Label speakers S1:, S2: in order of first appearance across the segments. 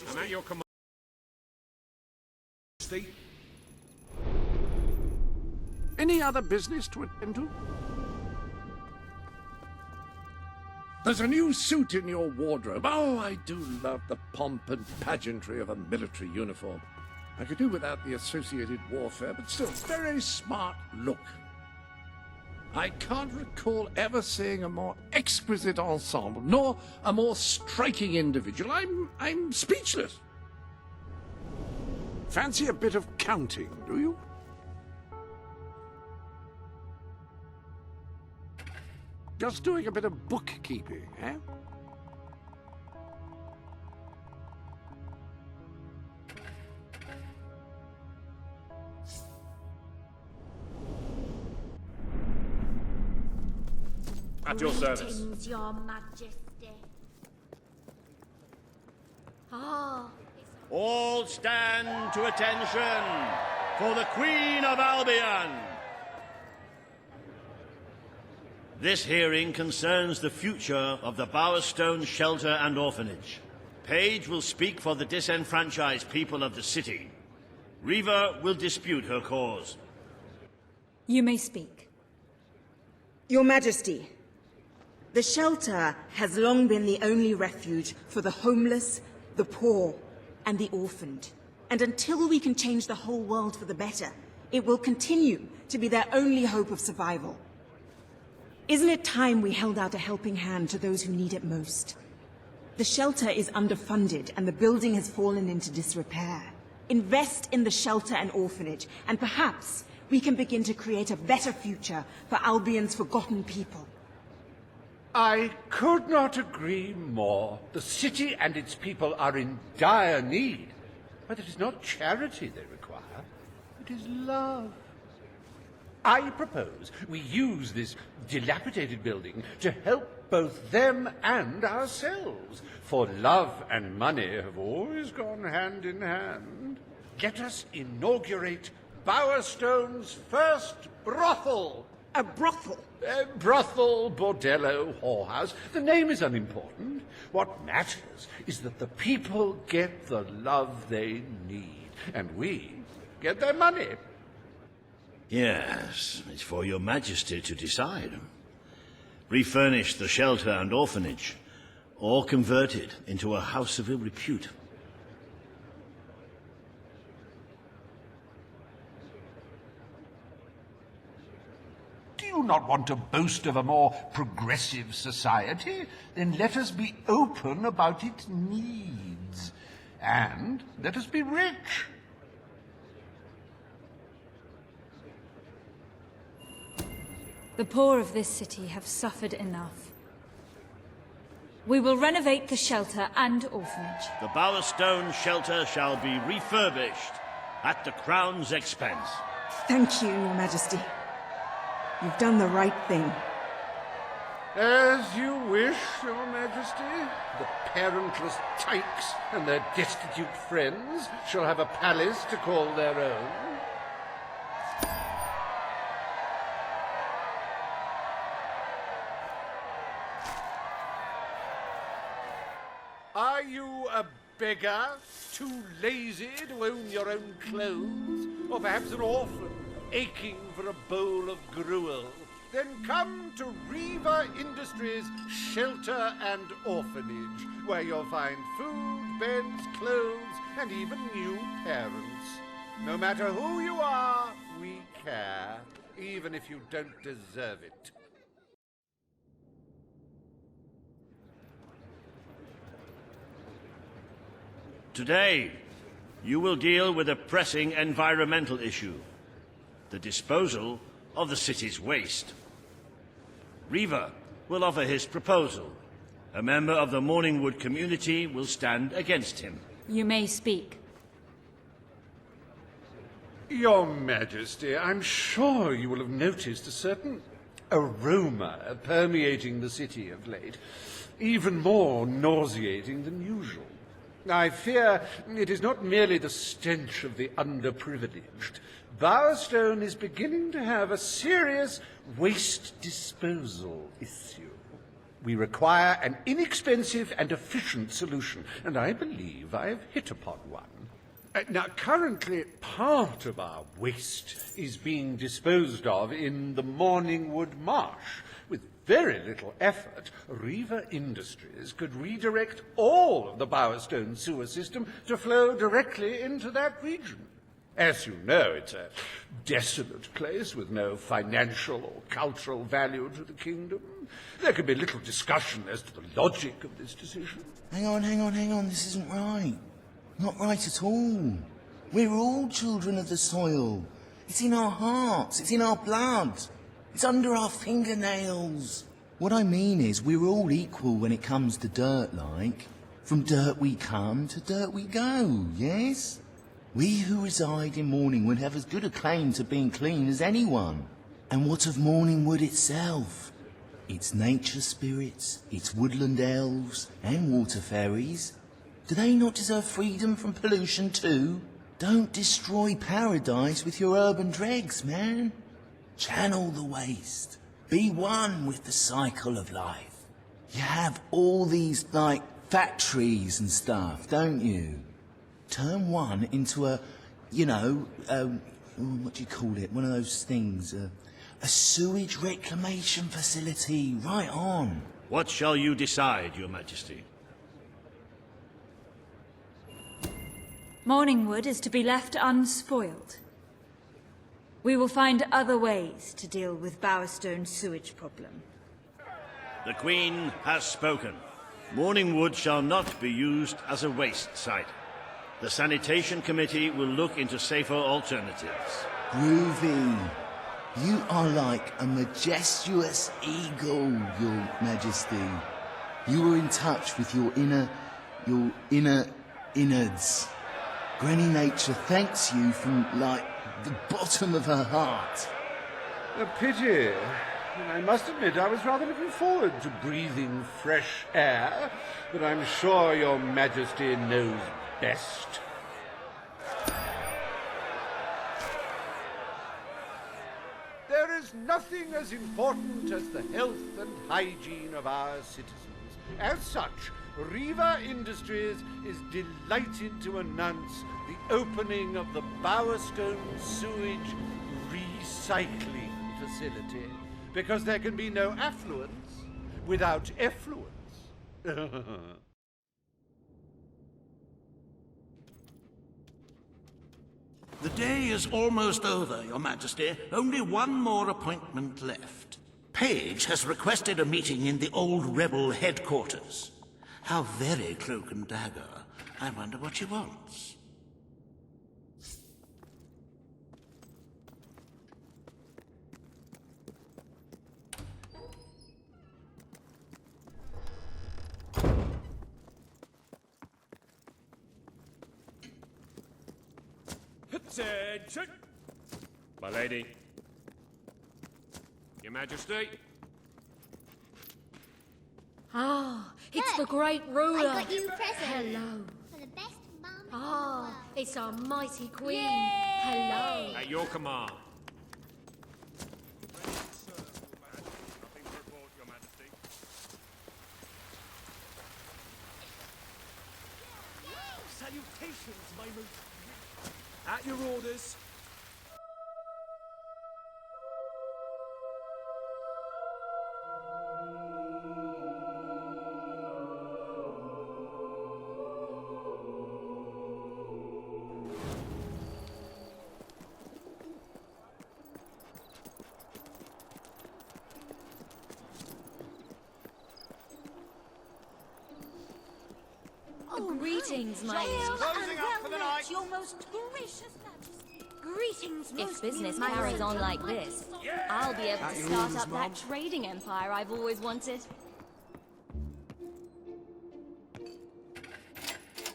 S1: I'm at your command.
S2: Any other business to attend to? There's a new suit in your wardrobe. Oh, I do love the pomp and pageantry of a military uniform. I could do without the associated warfare, but still, very smart look. I can't recall ever seeing a more exquisite ensemble, nor a more striking individual. I'm speechless. Fancy a bit of counting, do you? Just doing a bit of bookkeeping, eh?
S1: At your service.
S3: Greetings, Your Majesty. Ah,
S4: All stand to attention for the Queen of Albion. This hearing concerns the future of the Bowerstone Shelter and Orphanage. Paige will speak for the disenfranchised people of the city. Reva will dispute her cause.
S5: You may speak.
S6: Your Majesty, the shelter has long been the only refuge for the homeless, the poor, and the orphaned. And until we can change the whole world for the better, it will continue to be their only hope of survival. Isn't it time we held out a helping hand to those who need it most? The shelter is underfunded and the building has fallen into disrepair. Invest in the shelter and orphanage, and perhaps we can begin to create a better future for Albion's forgotten people.
S7: I could not agree more. The city and its people are in dire need. But it is not charity they require. It is love. I propose we use this dilapidated building to help both them and ourselves. For love and money have always gone hand in hand. Let us inaugurate Bowerstone's first brothel.
S6: A brothel?
S7: Brothel, bordello, whorehouse. The name is unimportant. What matters is that the people get the love they need, and we get their money.
S4: Yes, it's for your majesty to decide. Refurnish the shelter and orphanage, or convert it into a house of ill repute.
S7: Do you not want to boast of a more progressive society? Then let us be open about its needs. And let us be rich.
S5: The poor of this city have suffered enough. We will renovate the shelter and orphanage.
S4: The Bowerstone Shelter shall be refurbished at the Crown's expense.
S6: Thank you, Your Majesty. You've done the right thing.
S7: As you wish, Your Majesty. The parentless tykes and their destitute friends shall have a palace to call their own. Are you a beggar, too lazy to own your own clothes? Or perhaps an orphan, aching for a bowl of gruel? Then come to Reva Industries Shelter and Orphanage, where you'll find food, beds, clothes, and even new parents. No matter who you are, we care, even if you don't deserve it.
S4: Today, you will deal with a pressing environmental issue, the disposal of the city's waste. Reva will offer his proposal. A member of the Morningwood community will stand against him.
S5: You may speak.
S7: Your Majesty, I'm sure you will have noticed a certain aroma permeating the city of late, even more nauseating than usual. I fear it is not merely the stench of the underprivileged. Bowerstone is beginning to have a serious waste disposal issue. We require an inexpensive and efficient solution, and I believe I have hit upon one. Now, currently, part of our waste is being disposed of in the Morningwood Marsh. With very little effort, Riva Industries could redirect all of the Bowerstone sewer system to flow directly into that region. As you know, it's a desolate place with no financial or cultural value to the kingdom. There can be little discussion as to the logic of this decision.
S8: Hang on, this isn't right. Not right at all. We're all children of the soil. It's in our hearts, it's in our blood. It's under our fingernails. What I mean is, we're all equal when it comes to dirt, like. From dirt we come to dirt we go, yes? We who reside in Morningwood have as good a claim to being clean as anyone. And what of Morningwood itself? Its nature spirits, its woodland elves, and water fairies. Do they not deserve freedom from pollution too? Don't destroy paradise with your urban dregs, man. Channel the waste. Be one with the cycle of life. You have all these, like, factories and stuff, don't you? Turn one into a, what do you call it? One of those things, a sewage reclamation facility. Right on.
S4: What shall you decide, Your Majesty?
S5: Morningwood is to be left unspoiled. We will find other ways to deal with Bowerstone's sewage problem.
S4: The Queen has spoken. Morningwood shall not be used as a waste site. The Sanitation Committee will look into safer alternatives.
S8: Groovy. You are like a majestuous eagle, Your Majesty. You are in touch with your inner innards. Granny Nature thanks you from, like, the bottom of her heart.
S7: A pity. I must admit I was rather looking forward to breathing fresh air, but I'm sure Your Majesty knows best. There is nothing as important as the health and hygiene of our citizens. As such, Riva Industries is delighted to announce the opening of the Bowerstone Sewage Recycling Facility, because there can be no affluence without effluence.
S9: The day is almost over, Your Majesty. Only one more appointment left. Page has requested a meeting in the old rebel headquarters. How very cloak and dagger. I wonder what she wants.
S1: Attention! My lady. Your Majesty.
S3: Ah, it's the great ruler.
S10: I got you a present.
S3: Hello.
S10: For the best mum in the
S3: Ah,
S10: world.
S3: it's our mighty queen. Hello.
S1: At your command.
S11: Salutations, my most... At your orders.
S3: Greetings, my
S10: Closing up for the night.
S3: Your most gracious majesty. Greetings,
S12: If business carries on like this, I'll be able to start up that trading empire I've always wanted.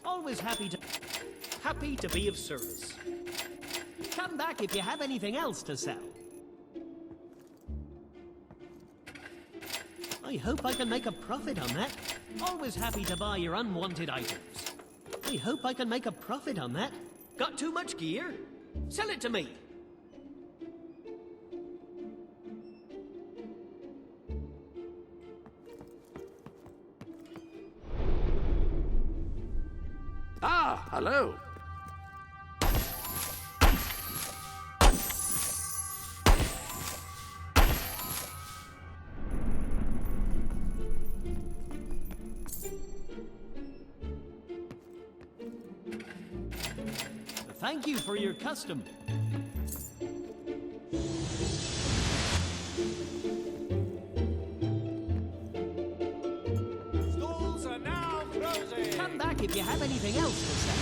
S11: Always happy to be of service. Come back if you have anything else to sell. I hope I can make a profit on that. Always happy to buy your unwanted items. I hope I can make a profit on that. Got too much gear? Sell it to me.
S2: Ah, hello.
S11: Thank you for your custom.
S1: Stalls are now closing.
S11: Come back if you have anything else to say.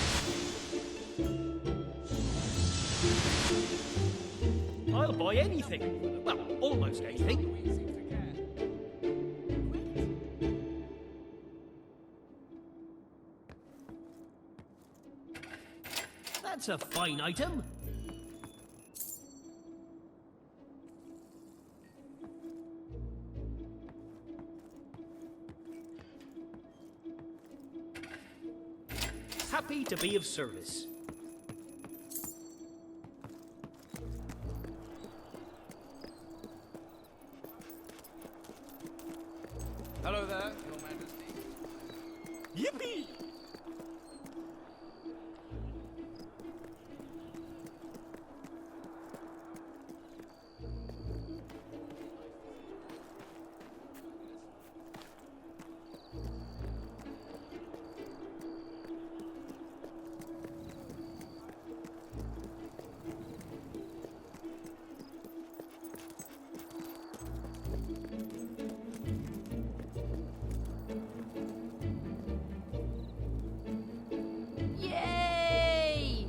S11: I'll buy anything. Well, almost anything. That's a fine item. Happy to be of service.
S1: Hello there, Your Majesty.
S11: Yippee!
S12: Yay!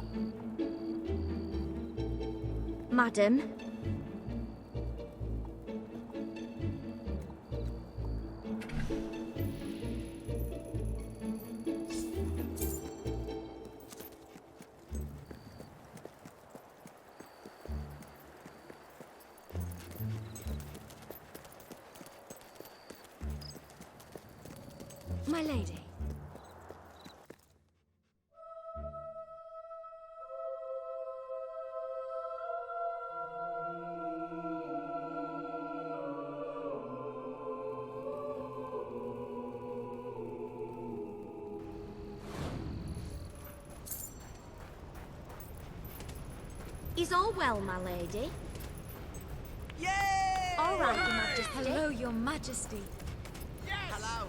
S12: Madam. My lady. Is all well, my lady?
S11: Yay!
S12: All right, Your Majesty.
S3: Hello, Your Majesty.
S11: Hello.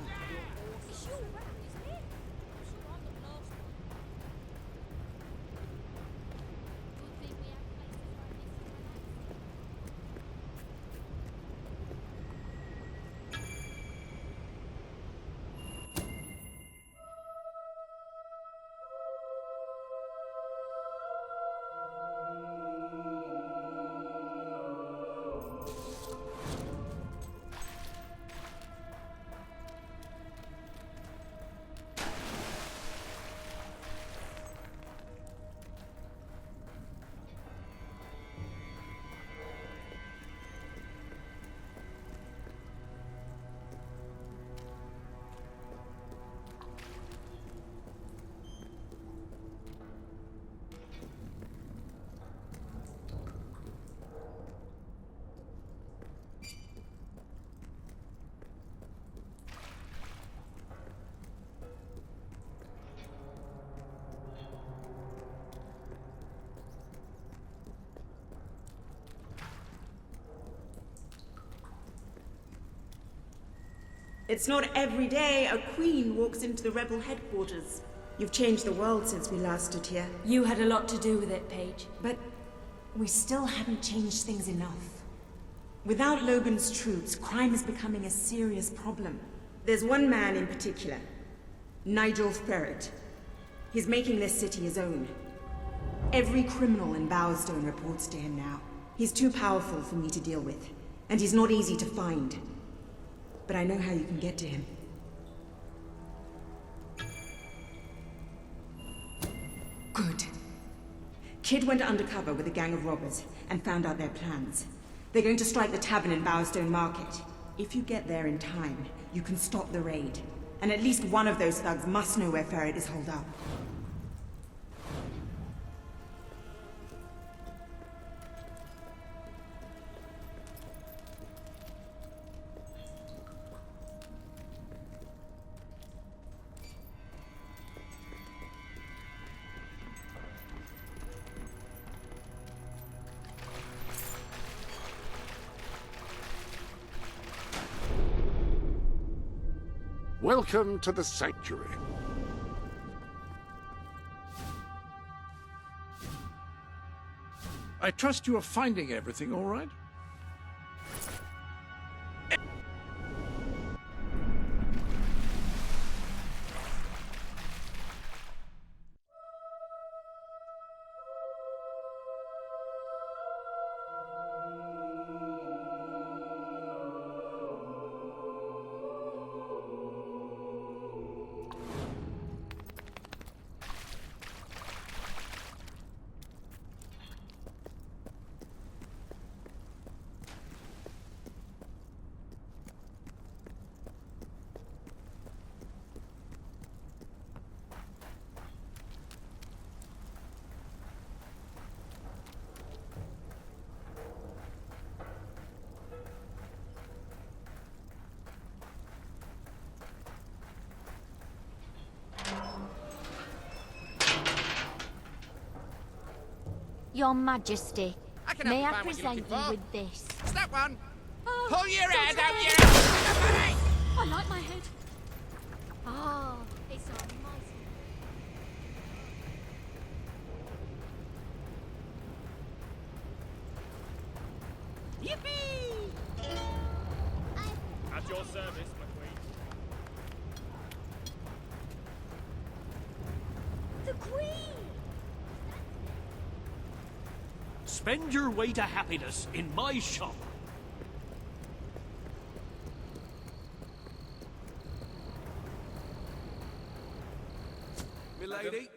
S6: It's not every day a queen walks into the rebel headquarters. You've changed the world since we last stood here.
S5: You had a lot to do with it, Paige.
S6: But we still haven't changed things enough. Without Logan's troops, crime is becoming a serious problem. There's one man in particular, Nigel Ferret. He's making this city his own. Every criminal in Bowerstone reports to him now. He's too powerful for me to deal with, and he's not easy to find. But I know how you can get to him. Good. Kid went undercover with a gang of robbers and found out their plans. They're going to strike the tavern in Bowerstone Market. If you get there in time, you can stop the raid. And at least one of those thugs must know where Ferret is holed up.
S2: Welcome to the sanctuary. I trust you are finding everything all right?
S10: Your Majesty,
S1: can
S10: may
S1: help
S10: I
S1: you find what you're
S10: present
S1: looking
S10: you
S1: for.
S10: with this?
S1: It's that one.
S3: Oh,
S1: Pull your head
S3: don't
S1: out,
S3: hit
S1: you
S3: me. I like my head. Ah, it's a mighty...
S1: At your service, my queen.
S3: The Queen!
S11: Spend your way to happiness in my shop.
S1: Milady?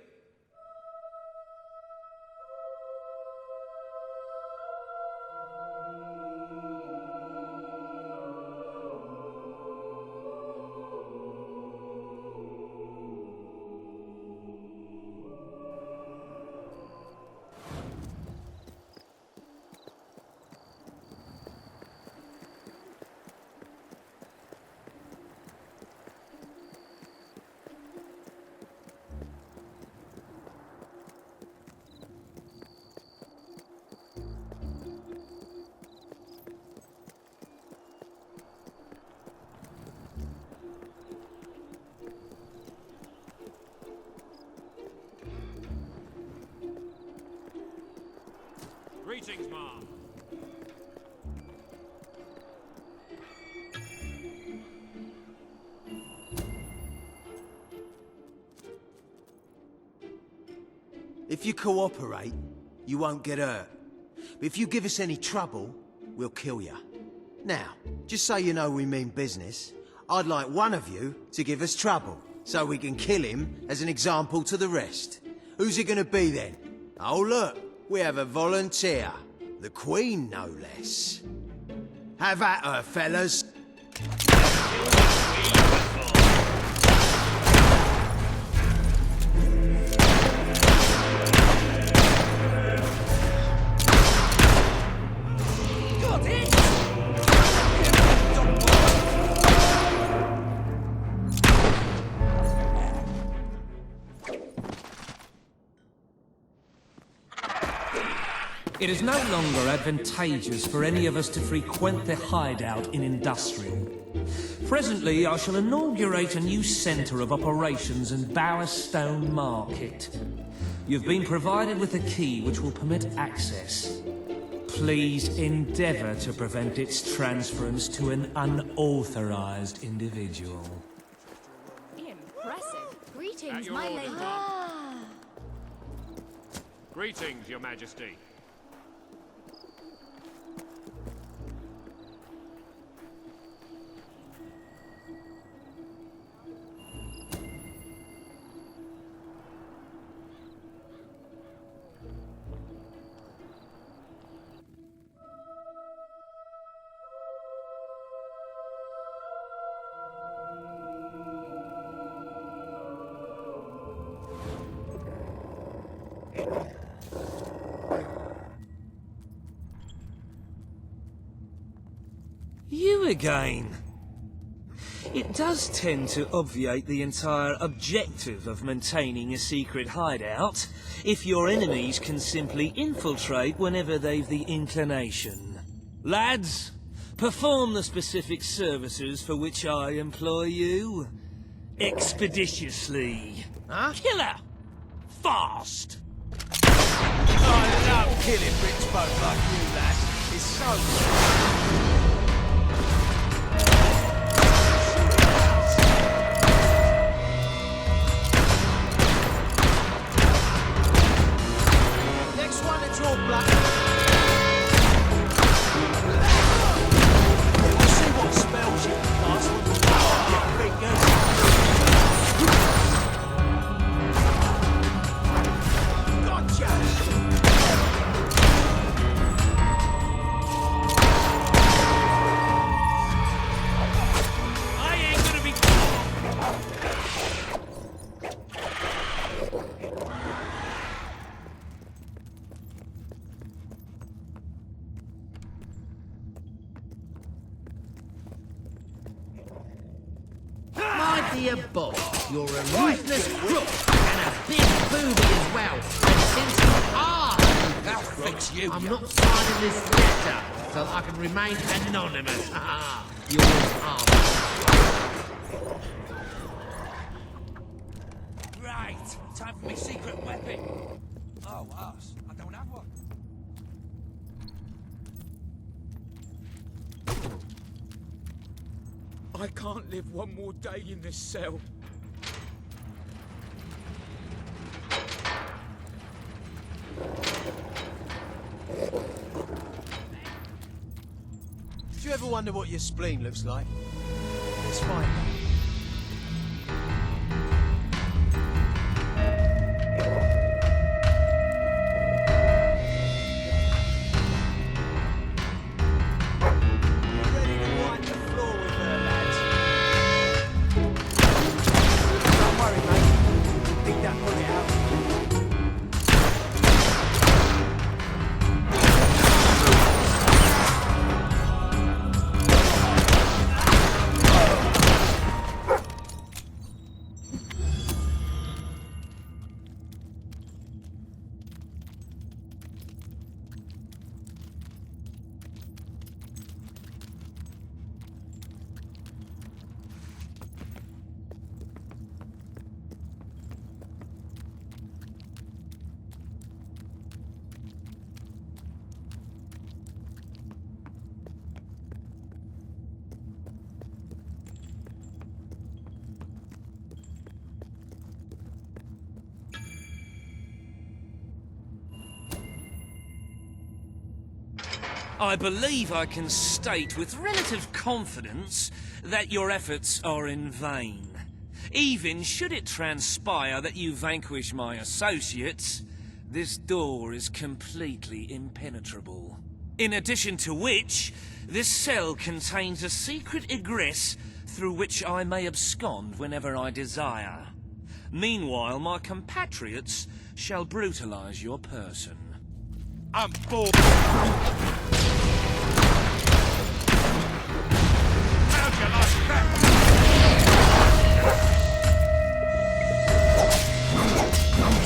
S1: Greetings, Mom.
S13: If you cooperate, you won't get hurt. But if you give us any trouble, we'll kill you. Now, just so you know we mean business, I'd like one of you to give us trouble, so we can kill him as an example to the rest. Who's it gonna be then? Oh look, we have a volunteer. The Queen, no less. Have at her, fellas.
S14: It is no longer advantageous for any of us to frequent the hideout in Industrial. Presently, I shall inaugurate a new centre of operations in Bowerstone Market. You've been provided with a key which will permit access. Please endeavour to prevent its transference to an unauthorised individual.
S12: Impressive.
S3: Greetings, my lady.
S1: Greetings, Your Majesty.
S14: You again. It does tend to obviate the entire objective of maintaining a secret hideout, if your enemies can simply infiltrate whenever they've the inclination. Lads, perform the specific services for which I employ you. expeditiously.
S11: Huh?
S14: Kill her! Fast!
S11: I love killing rich folk like you, lad. It's so... Next one to draw blood. We'll see what spells you can cast when you get fingers. Gotcha!
S15: My dear Bob, you're a ruthless crook and a big booby as well. And since you are
S14: I'll fix you.
S15: I'm not signing this letter so that I can remain anonymous. Yours are.
S14: Right, time for my secret weapon. Oh, us. I don't have one.
S1: I can't live one more day in this cell.
S11: Do you ever wonder what your spleen looks like? It's fine.
S14: I believe I can state with relative confidence that your efforts are in vain. Even should it transpire that you vanquish my associates, this door is completely impenetrable. In addition to which, this cell contains a secret egress through which I may abscond whenever I desire. Meanwhile, my compatriots shall brutalize your person.
S1: I'm bored. How'd you like that?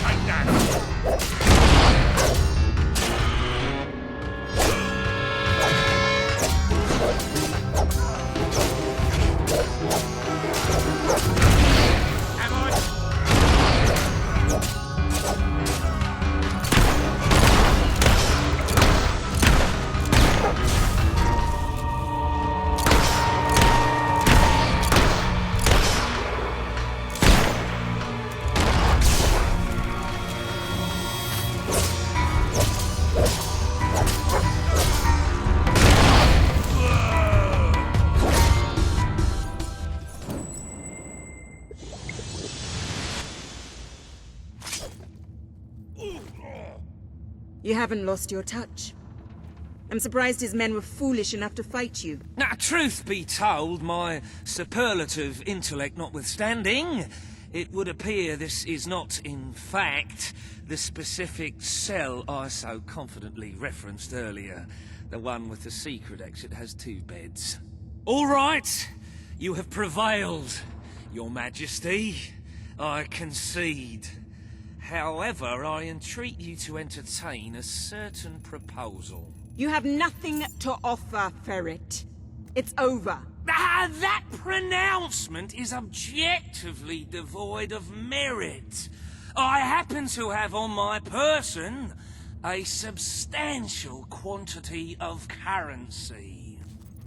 S1: Take that.
S6: You haven't lost your touch. I'm surprised his men were foolish enough to fight you.
S14: Now, truth be told, my superlative intellect notwithstanding, it would appear this is not, in fact, the specific cell I so confidently referenced earlier. The one with the secret exit has 2 beds. All right, you have prevailed, Your Majesty. I concede. However, I entreat you to entertain a certain proposal.
S6: You have nothing to offer, Ferret. It's over.
S14: That pronouncement is objectively devoid of merit. I happen to have on my person a substantial quantity of currency.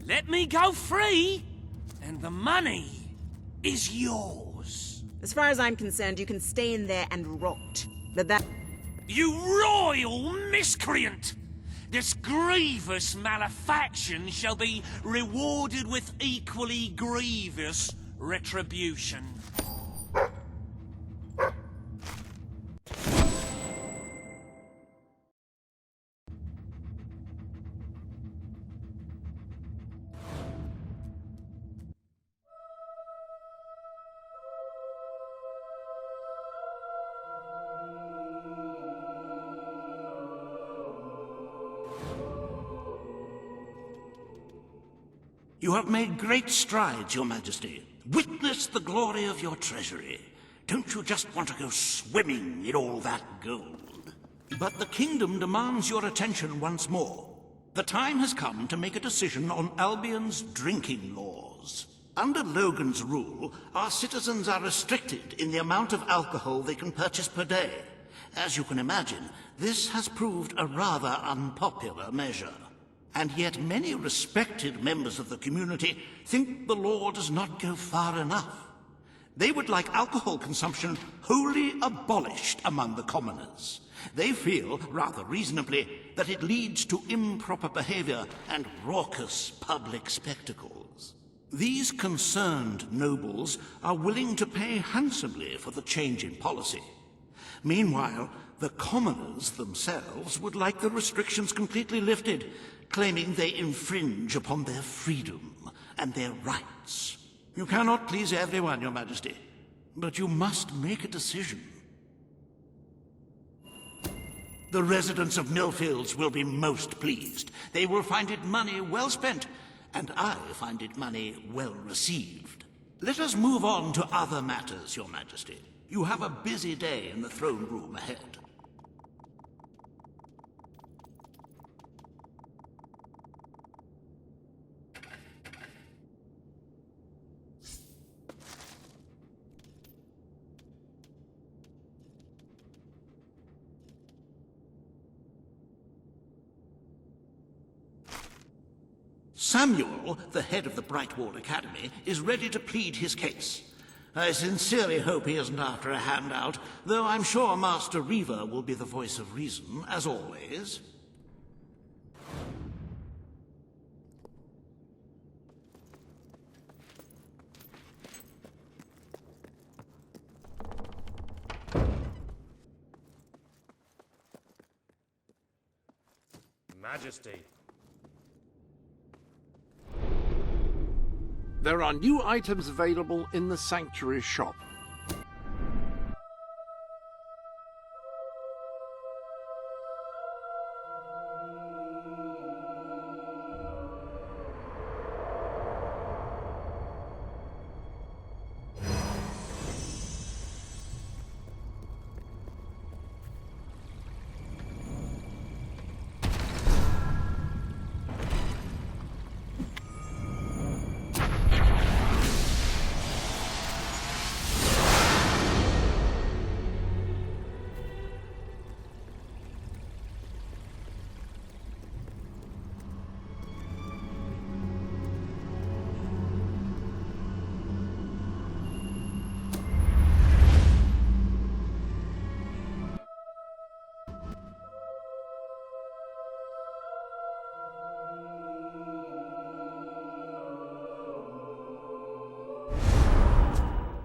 S14: Let me go free, and the money is yours.
S6: As far as I'm concerned, you can stay in there and rot. But that...
S14: You royal miscreant! This grievous malefaction shall be rewarded with equally grievous retribution.
S9: You have made great strides, Your Majesty. Witness the glory of your treasury. Don't you just want to go swimming in all that gold? But the kingdom demands your attention once more. The time has come to make a decision on Albion's drinking laws. Under Logan's rule, our citizens are restricted in the amount of alcohol they can purchase per day. As you can imagine, this has proved a rather unpopular measure. And yet many respected members of the community think the law does not go far enough. They would like alcohol consumption wholly abolished among the commoners. They feel, rather reasonably, that it leads to improper behavior and raucous public spectacles. These concerned nobles are willing to pay handsomely for the change in policy. Meanwhile, the commoners themselves would like the restrictions completely lifted, claiming they infringe upon their freedom and their rights. You cannot please everyone, Your Majesty, but you must make a decision. The residents of Millfields will be most pleased. They will find it money well spent, and I find it money well received. Let us move on to other matters, Your Majesty. You have a busy day in the throne room ahead. Samuel, the head of the Brightwall Academy, is ready to plead his case. I sincerely hope he isn't after a handout, though I'm sure Master Reaver will be the voice of reason, as always.
S16: Majesty.
S2: There are new items available in the Sanctuary shop.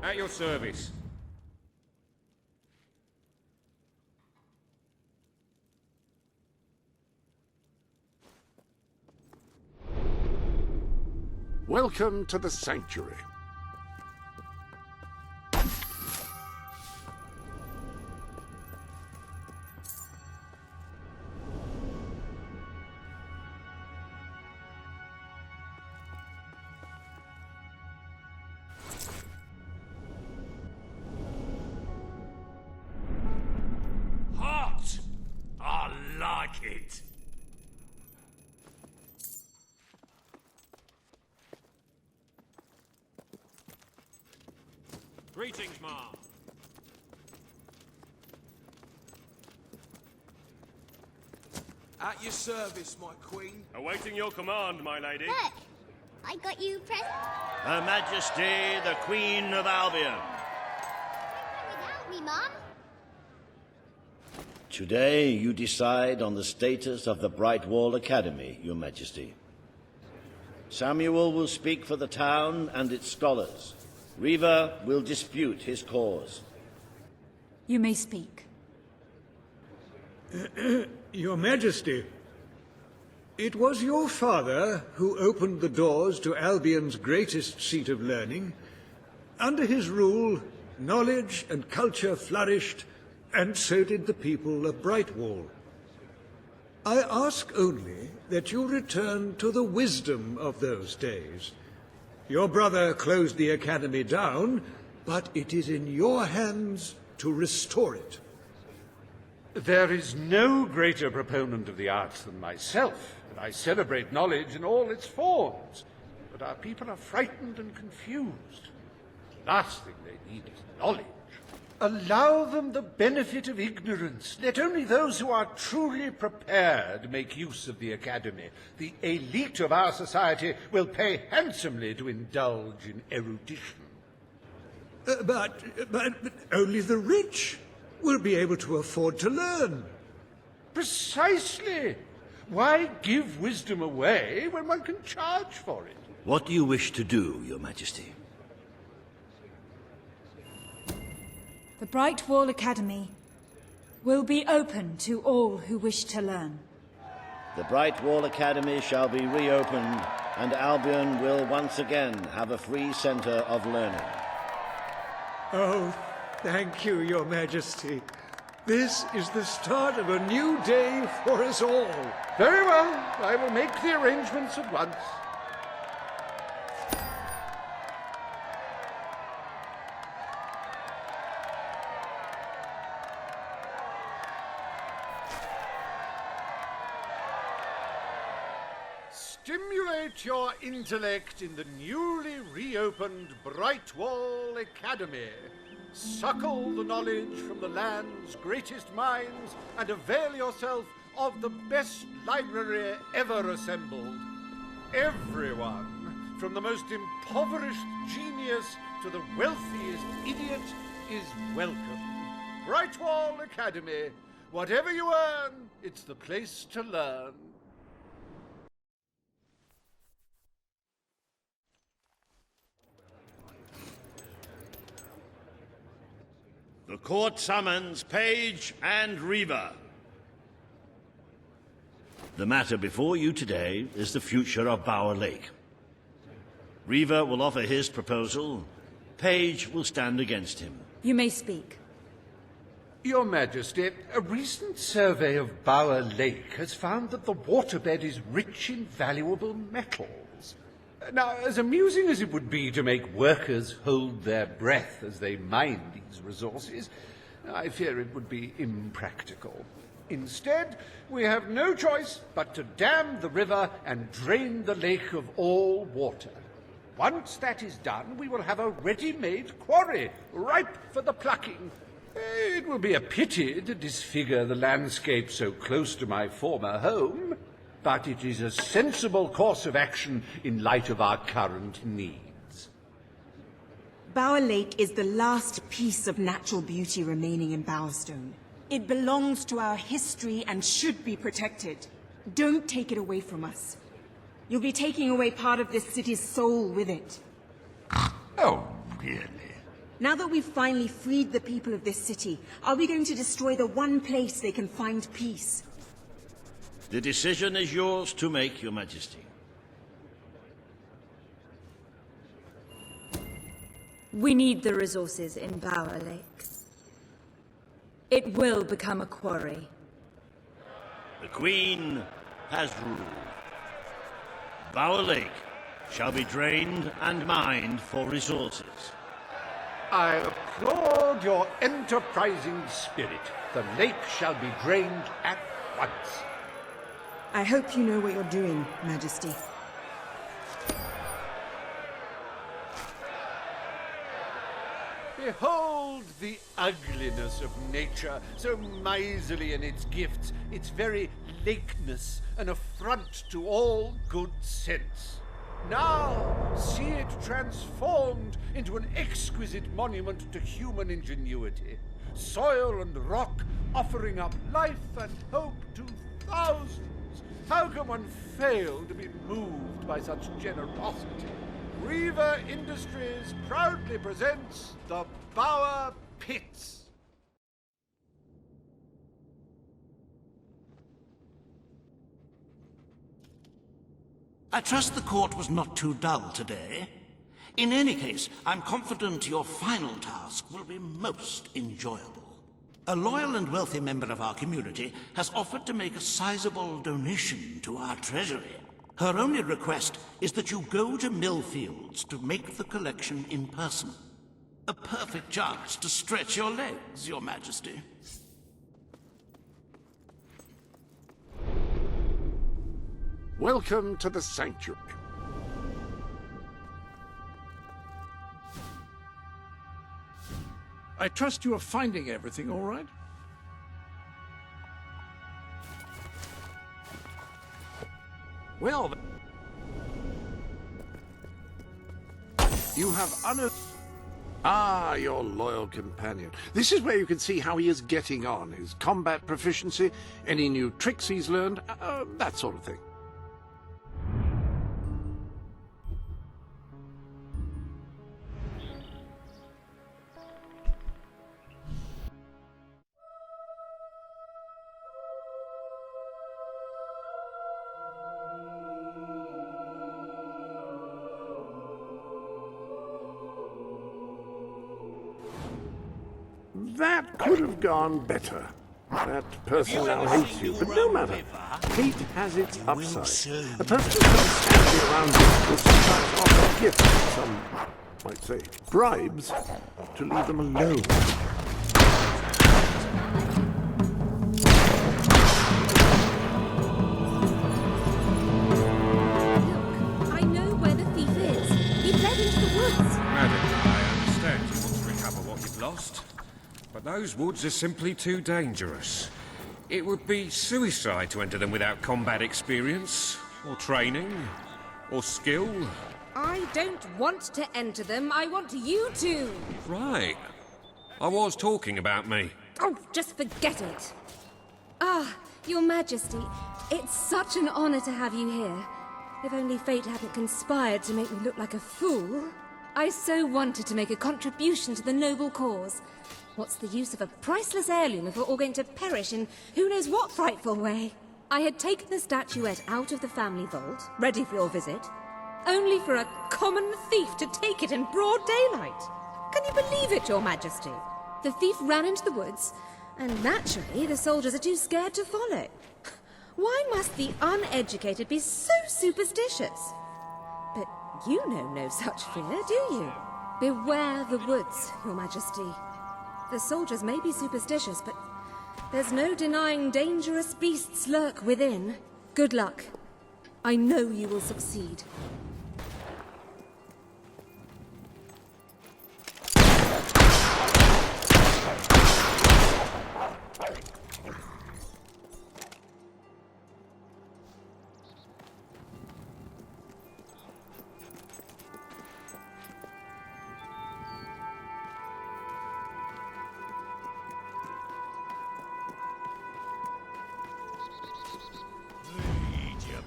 S16: At your service.
S2: Welcome to the Sanctuary.
S14: Hot! I like it.
S16: Greetings, Ma.
S15: At your service, my queen.
S16: Awaiting your command, my lady.
S3: Look! I got you
S4: Her Majesty, the Queen of Albion.
S3: without me, Mum.
S4: Today you decide on the status of the Bright Wall Academy, Your Majesty. Samuel will speak for the town and its scholars. Riva will dispute his cause.
S5: You may speak.
S17: Your Majesty, it was your father who opened the doors to Albion's greatest seat of learning. Under his rule, knowledge and culture flourished, and so did the people of Brightwall. I ask only that you return to the wisdom of those days. Your brother closed the academy down, but it is in your hands to restore it.
S7: There is no greater proponent of the arts than myself, and I celebrate knowledge in all its forms. But our people are frightened and confused. The last thing they need is knowledge. Allow them the benefit of ignorance. Let only those who are truly prepared make use of the academy. The elite of our society will pay handsomely to indulge in erudition.
S17: But only the rich will be able to afford to learn.
S7: Precisely. Why give wisdom away when one can charge for it?
S4: What do you wish to do, Your Majesty?
S5: The Bright Wall Academy will be open to all who wish to learn.
S4: The Bright Wall Academy shall be reopened, and Albion will once again have a free centre of learning.
S17: Oh, thank you, Your Majesty. This is the start of a new day for us all.
S7: Very well. I will make the arrangements at once. Stimulate your intellect in the newly reopened Brightwall Academy. Suckle the knowledge from the land's greatest minds and avail yourself of the best library ever assembled. Everyone, from the most impoverished genius to the wealthiest idiot, is welcome. Brightwall Academy. Whatever you earn, it's the place to learn.
S4: The court summons Page and Riva. The matter before you today is the future of Bower Lake. Riva will offer his proposal. Page will stand against him.
S5: You may speak.
S7: Your Majesty, a recent survey of Bower Lake has found that the waterbed is rich in valuable metals. Now, as amusing as it would be to make workers hold their breath as they mine these resources, I fear it would be impractical. Instead, we have no choice but to dam the river and drain the lake of all water. Once that is done, we will have a ready-made quarry, ripe for the plucking. It will be a pity to disfigure the landscape so close to my former home, but it is a sensible course of action in light of our current needs.
S6: Bower Lake is the last piece of natural beauty remaining in Bowerstone. It belongs to our history and should be protected. Don't take it away from us. You'll be taking away part of this city's soul with it.
S9: Oh, really?
S6: Now that we've finally freed the people of this city, are we going to destroy the one place they can find peace?
S4: The decision is yours to make, Your Majesty.
S5: We need the resources in Bower Lake. It will become a quarry.
S4: The Queen has ruled. Bower Lake shall be drained and mined for resources.
S7: I applaud your enterprising spirit. The lake shall be drained at once.
S6: I hope you know what you're doing, Majesty.
S7: Behold the ugliness of nature, so miserly in its gifts, its very lakeness, an affront to all good sense. Now see it transformed into an exquisite monument to human ingenuity. Soil and rock offering up life and hope to thousands. How can one fail to be moved by such generosity? Reaver Industries proudly presents the Bower Pits.
S9: I trust the court was not too dull today. In any case, I'm confident your final task will be most enjoyable. A loyal and wealthy member of our community has offered to make a sizable donation to our treasury. Her only request is that you go to Millfields to make the collection in person. A perfect chance to stretch your legs, Your Majesty.
S2: Welcome to the sanctuary. I trust you are finding everything all right? Well, you have unearthed... Ah, your loyal companion. This is where you can see how he is getting on, his combat proficiency, any new tricks he's learned, that sort of thing. That could have gone better. That person now hates you, but no matter. Hate has its upside. A person who comes standing around you will sometimes offer gifts, some might say bribes, to leave them alone.
S3: I know where the thief is. He fled into the woods.
S14: Madam, I understand you want to recover what you've lost. But those woods are simply too dangerous. It would be suicide to enter them without combat experience, or training, or skill.
S3: I don't want to enter them. I want you to.
S14: Right. I was talking about me.
S3: Oh, just forget it. Ah, Your Majesty, it's such an honor to have you here. If only fate hadn't conspired to make me look like a fool. I so wanted to make a contribution to the noble cause. What's the use of a priceless heirloom if we're all going to perish in who knows what frightful way? I had taken the statuette out of the family vault, ready for your visit, only for a common thief to take it in broad daylight. Can you believe it, Your Majesty? The thief ran into the woods, and naturally the soldiers are too scared to follow. Why must the uneducated be so superstitious? But you know no such fear, do you? Beware the woods, Your Majesty. The soldiers may be superstitious, but there's no denying dangerous beasts lurk within. Good luck. I know you will succeed.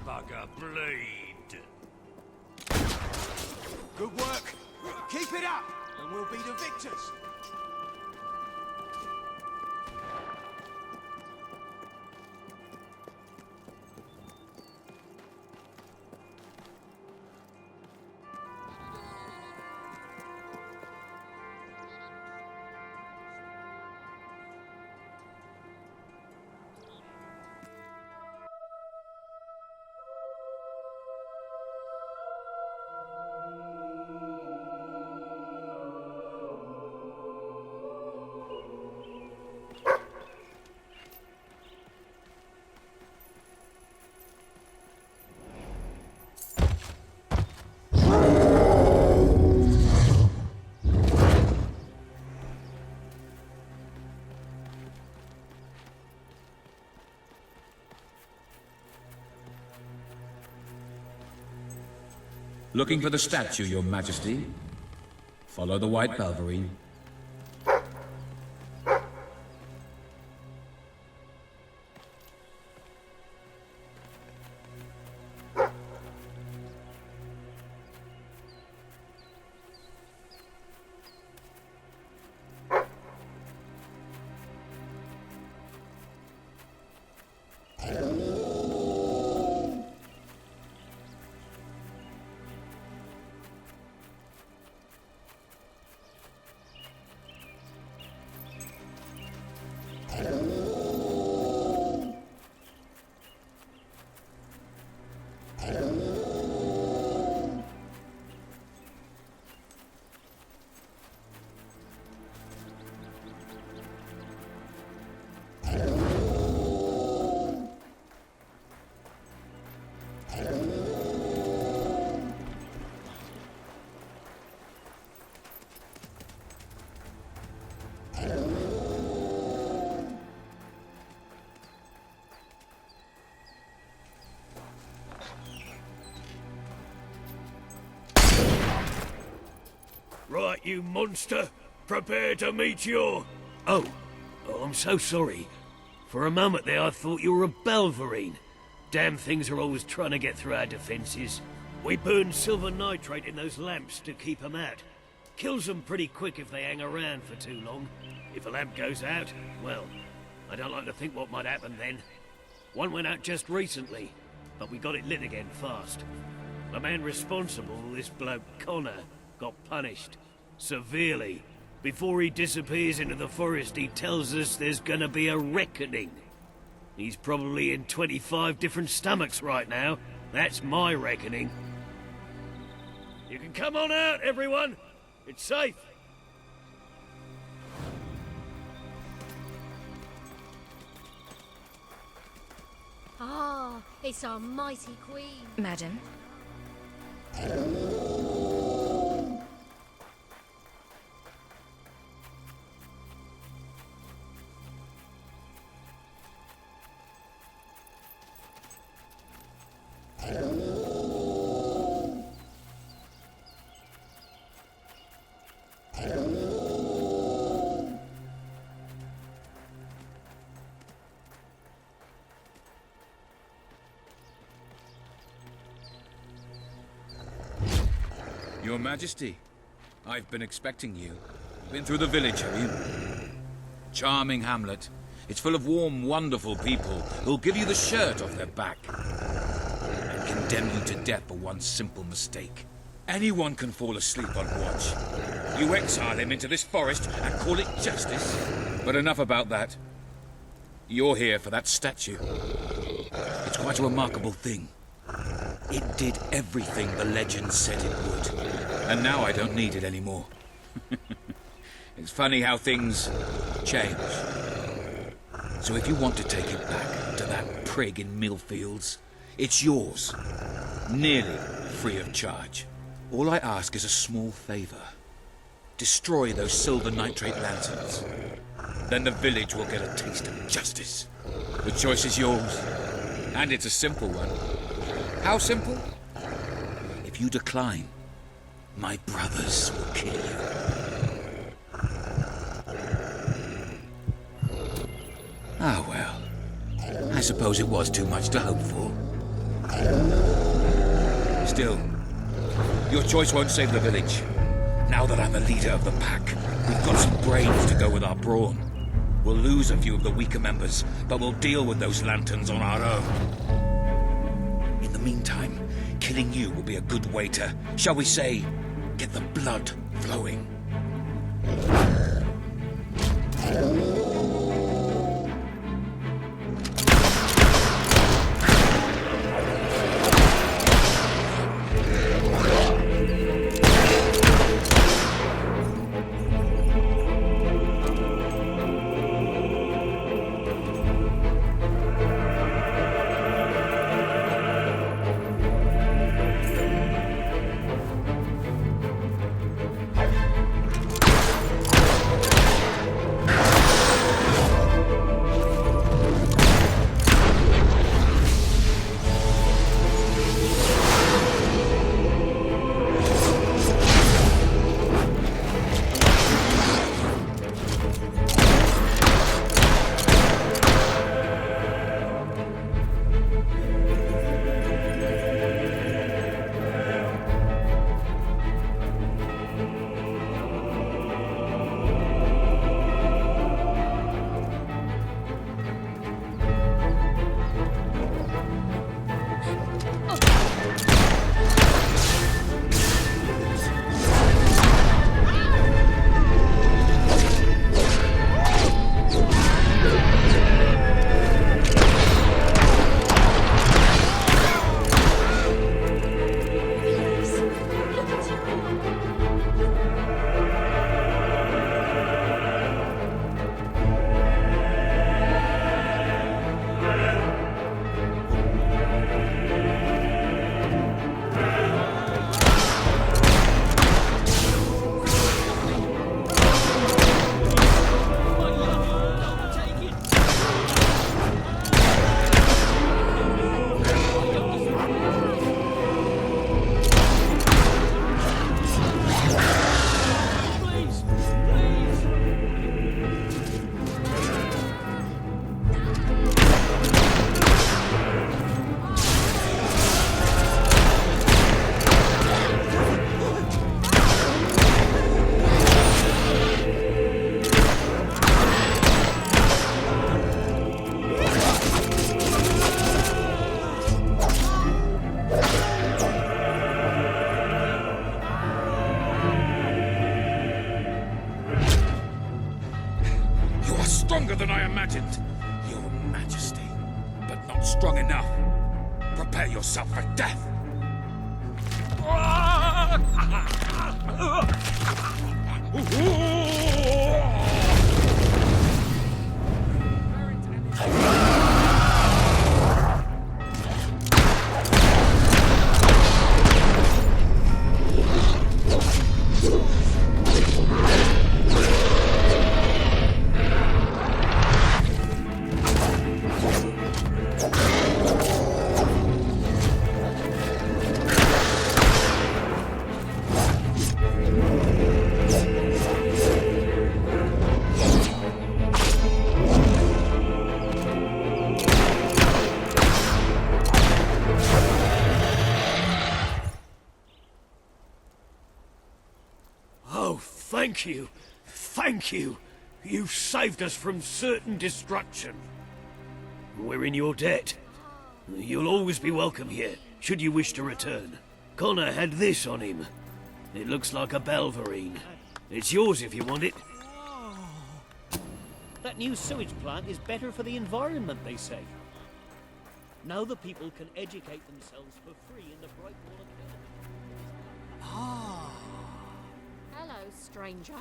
S4: Bugger, bleed.
S13: Good work. Keep it up, and we'll be the victors.
S18: Looking for the statue, Your Majesty. Follow the white Belverine.
S19: Right, you monster. Prepare to meet your... Oh, I'm so sorry. For a moment there I thought you were a Belverine. Damn things are always trying to get through our defenses. We burn silver nitrate in those lamps to keep them out. Kills them pretty quick if they hang around for too long. If a lamp goes out, well, I don't like to think what might happen then. One went out just recently, but we got it lit again fast. The man responsible, this bloke Connor, got punished. Severely. Before he disappears into the forest, he tells us there's gonna be a reckoning. He's probably in 25 different stomachs right now. That's my reckoning. You can come on out, everyone. It's safe.
S10: Ah, it's our mighty queen.
S3: Madam.
S18: Your Majesty, I've been expecting you. Been through the village, have you? Charming hamlet. It's full of warm, wonderful people who'll give you the shirt off their back and condemn you to death for one simple mistake. Anyone can fall asleep on watch. You exile him into this forest and call it justice. But enough about that. You're here for that statue. It's quite a remarkable thing. It did everything the legend said it would. And now I don't need it anymore. It's funny how things change. So if you want to take it back to that prig in Millfields, it's yours. Nearly free of charge. All I ask is a small favor. Destroy those silver nitrate lanterns. Then the village will get a taste of justice. The choice is yours. And it's a simple one. How simple? If you decline, my brothers will kill you. Ah, well. I suppose it was too much to hope for. Still, your choice won't save the village. Now that I'm the leader of the pack, we've got some brains to go with our brawn. We'll lose a few of the weaker members, but we'll deal with those lanterns on our own. In the meantime, killing you will be a good way to, shall we say, get the blood flowing. competent, Your Majesty, but not strong enough. Prepare yourself for death.
S19: Oh, thank you. Thank you. You saved us from certain destruction. We're in your debt. You'll always be welcome here, should you wish to return. Connor had this on him. It looks like a Belverine. It's yours if you want it.
S11: That new sewage plant is better for the environment, they say. Now the people can educate themselves for free in the Brightwater Academy.
S10: Hello, stranger.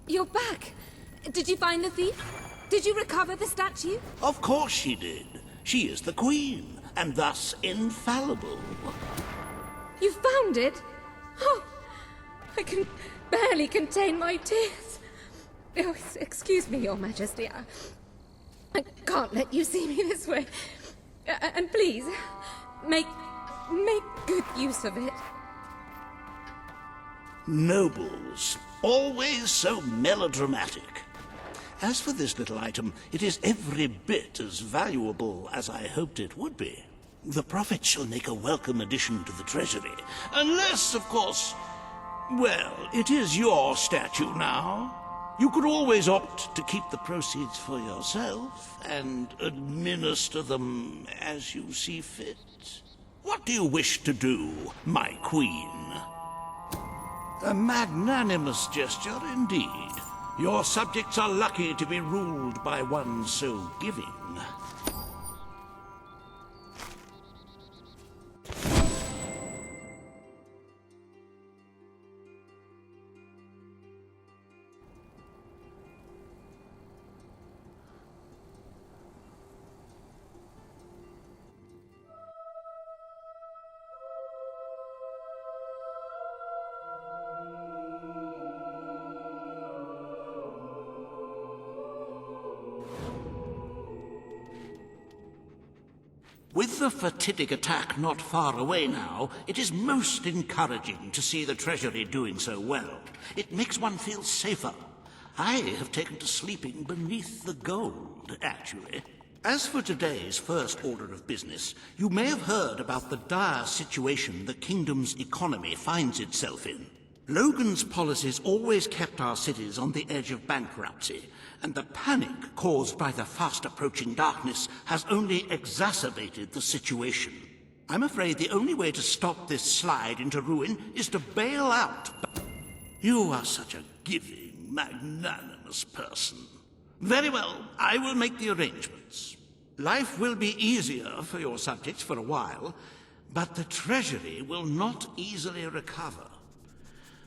S3: You're back! Did you find the thief? Did you recover the statue?
S9: Of course she did. She is the queen, and thus infallible.
S3: You found it? Oh, I can barely contain my tears. Oh, excuse me, Your Majesty. I can't let you see me this way. And please, make good use of it.
S9: Nobles, always so melodramatic. As for this little item, it is every bit as valuable as I hoped it would be. The Prophet shall make a welcome addition to the treasury, unless, of course, well, it is your statue now. You could always opt to keep the proceeds for yourself and administer them as you see fit. What do you wish to do, my queen? A magnanimous gesture indeed. Your subjects are lucky to be ruled by one so giving. With the fatidic attack not far away now, it is most encouraging to see the Treasury doing so well. It makes one feel safer. I have taken to sleeping beneath the gold, actually. As for today's first order of business, you may have heard about the dire situation the kingdom's economy finds itself in. Logan's policies always kept our cities on the edge of bankruptcy, and the panic caused by the fast-approaching darkness has only exacerbated the situation. I'm afraid the only way to stop this slide into ruin is to bail out. You are such a giving, magnanimous person. Very well, I will make the arrangements. Life will be easier for your subjects for a while, but the treasury will not easily recover.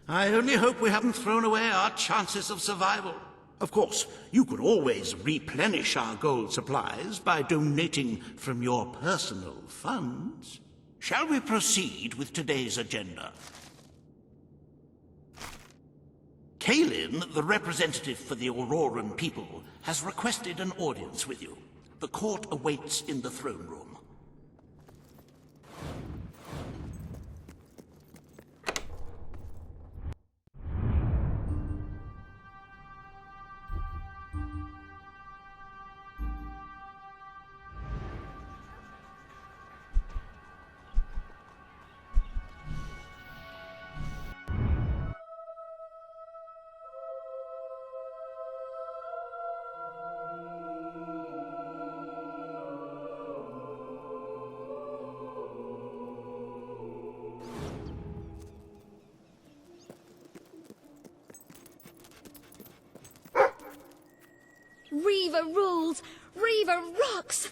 S9: I only hope we haven't thrown away our chances of survival. Of course, you could always replenish our gold supplies by donating from your personal funds. Shall we proceed with today's agenda? Kalin, the representative for the Auroran people, has requested an audience with you. The court awaits in the throne room.
S12: Reaver rules! Reaver rocks!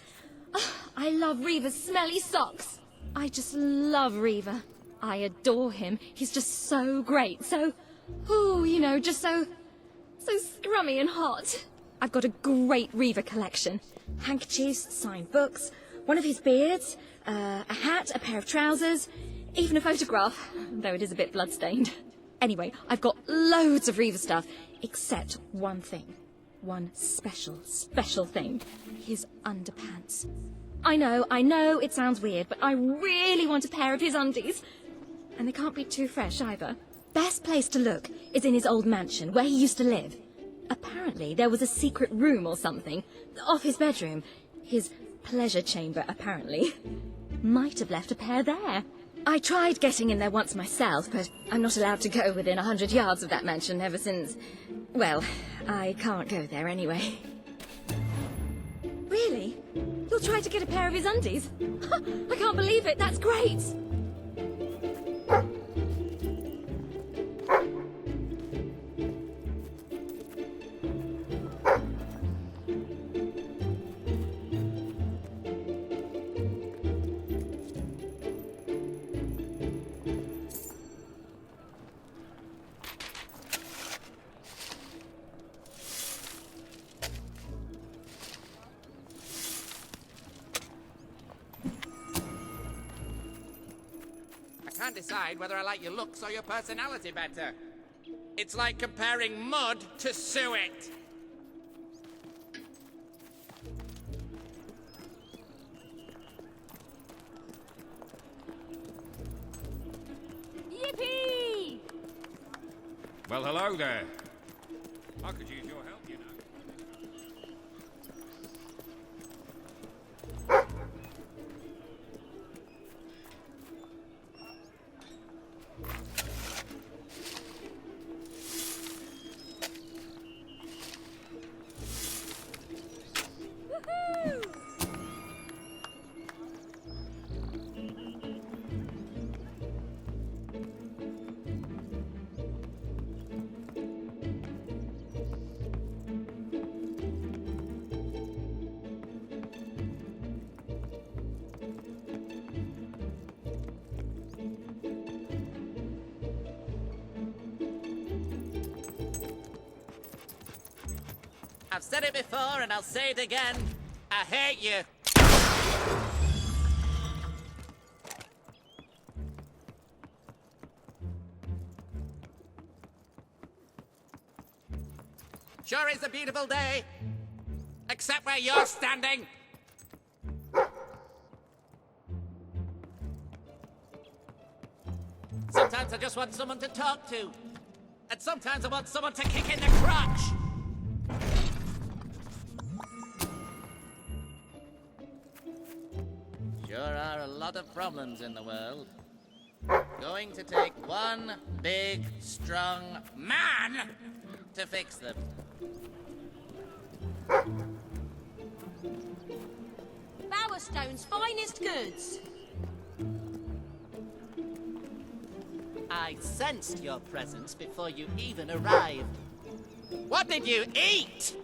S12: Oh, I love Reaver's smelly socks. I just love Reaver. I adore him. He's just so great, so... ooh, you know, just so scrummy and hot. I've got a great Reaver collection. Handkerchiefs, signed books, one of his beards, a hat, a pair of trousers, even a photograph, though it is a bit bloodstained. Anyway, I've got loads of Reaver stuff, except one thing. One special thing. His underpants. I know, it sounds weird, but I really want a pair of his undies. And they can't be too fresh either. Best place to look is in his old mansion, where he used to live. Apparently, there was a secret room or something, off his bedroom. His pleasure chamber, apparently. Might have left a pair there. I tried getting in there once myself, but I'm not allowed to go within 100 yards of that mansion ever since... well, I can't go there anyway. Really? You'll try to get a pair of his undies? I can't believe it, that's great!
S15: I can't decide whether I like your looks or your personality better. It's like comparing mud to suet.
S12: Yippee!
S18: Well, hello there. I could use your help, you know.
S15: I've said it before and I'll say it again. I hate you. Sure is a beautiful day. Except where you're standing. Sometimes I just want someone to talk to. And sometimes I want someone to kick in the crotch. Sure are a lot of problems in the world. Going to take one big, strong man to fix them.
S10: Bowerstone's finest goods.
S15: I sensed your presence before you even arrived. What did you eat?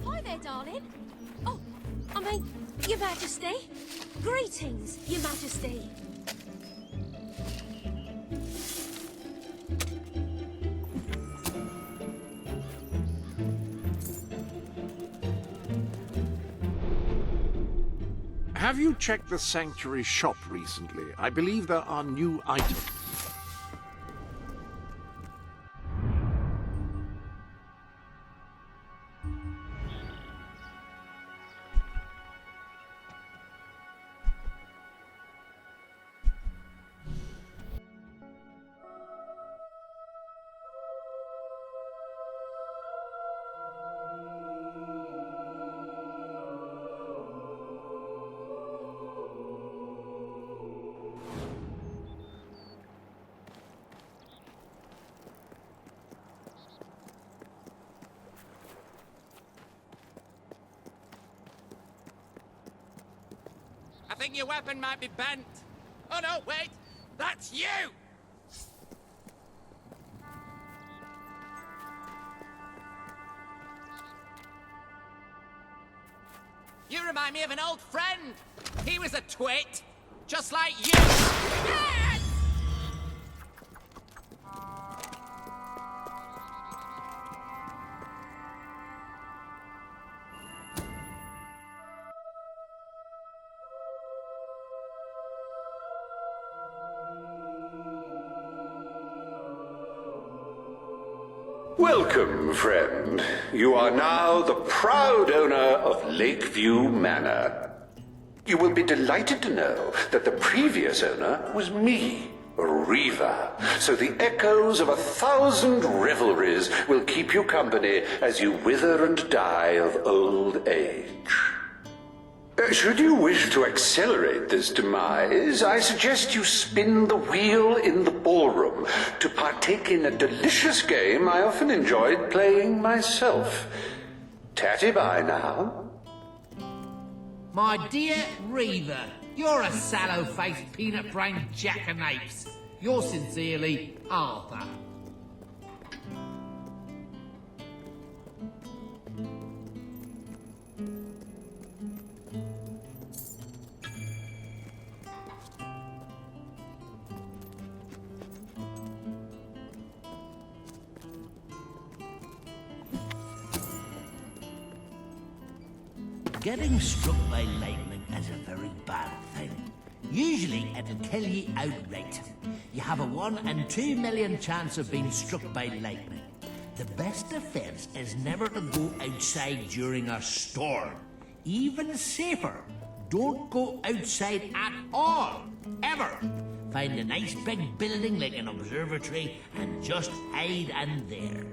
S3: Hi there, darling. Oh, I mean, Your Majesty. Greetings, Your Majesty.
S2: Have you checked the sanctuary shop recently? I believe there are new items.
S15: I think your weapon might be bent. Oh no, wait! That's you! You remind me of an old friend. He was a twit, just like you.
S20: Welcome, friend. You are now the proud owner of Lakeview Manor. You will be delighted to know that the previous owner was me, Reva. So the echoes of 1,000 revelries will keep you company as you wither and die of old age. Should you wish to accelerate this demise, I suggest you spin the wheel in the ballroom to partake in a delicious game I often enjoyed playing myself. Tatty bye now.
S21: My dear Reaver, you're a sallow-faced, peanut-brained jackanapes. Yours sincerely, Arthur.
S22: Getting struck by lightning is a very bad thing. Usually it'll kill you outright. You have a 1 in 2 million chance of being struck by lightning. The best defense is never to go outside during a storm. Even safer, don't go outside at all, ever. Find a nice big building like an observatory and just hide in there.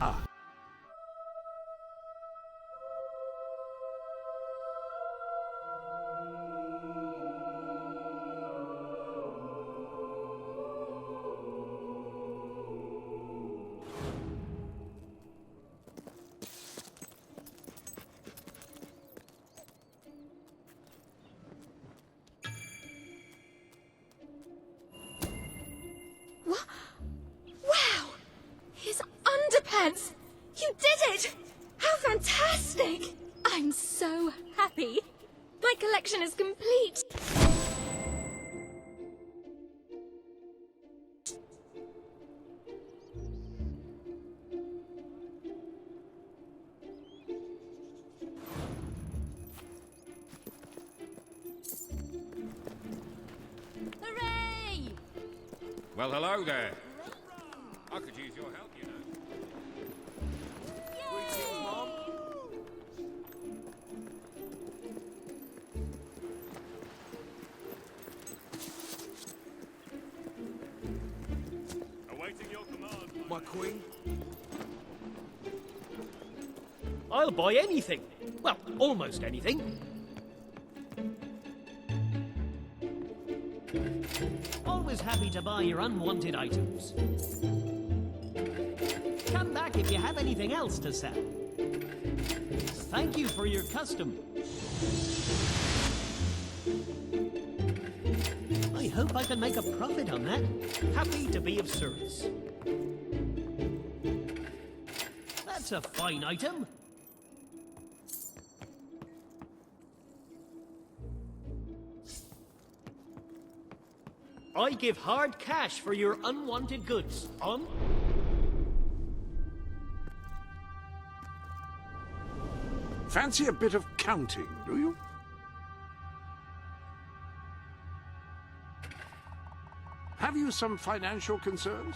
S2: Ah.
S12: Wow! His underpants! You did it! How fantastic! I'm so happy. My collection is complete.
S10: Hooray!
S18: Well, hello there. I could use your help, you know. Greetings, Mom.
S16: Awaiting your command.
S18: My queen?
S11: I'll buy anything. Well, almost anything. Always happy to buy your unwanted items. Come back if you have anything else to sell. Thank you for your custom. I hope I can make a profit on that. Happy to be of service. That's a fine item. I give hard cash for your unwanted goods. On?
S2: Fancy a bit of counting, do you? Have you some financial concerns?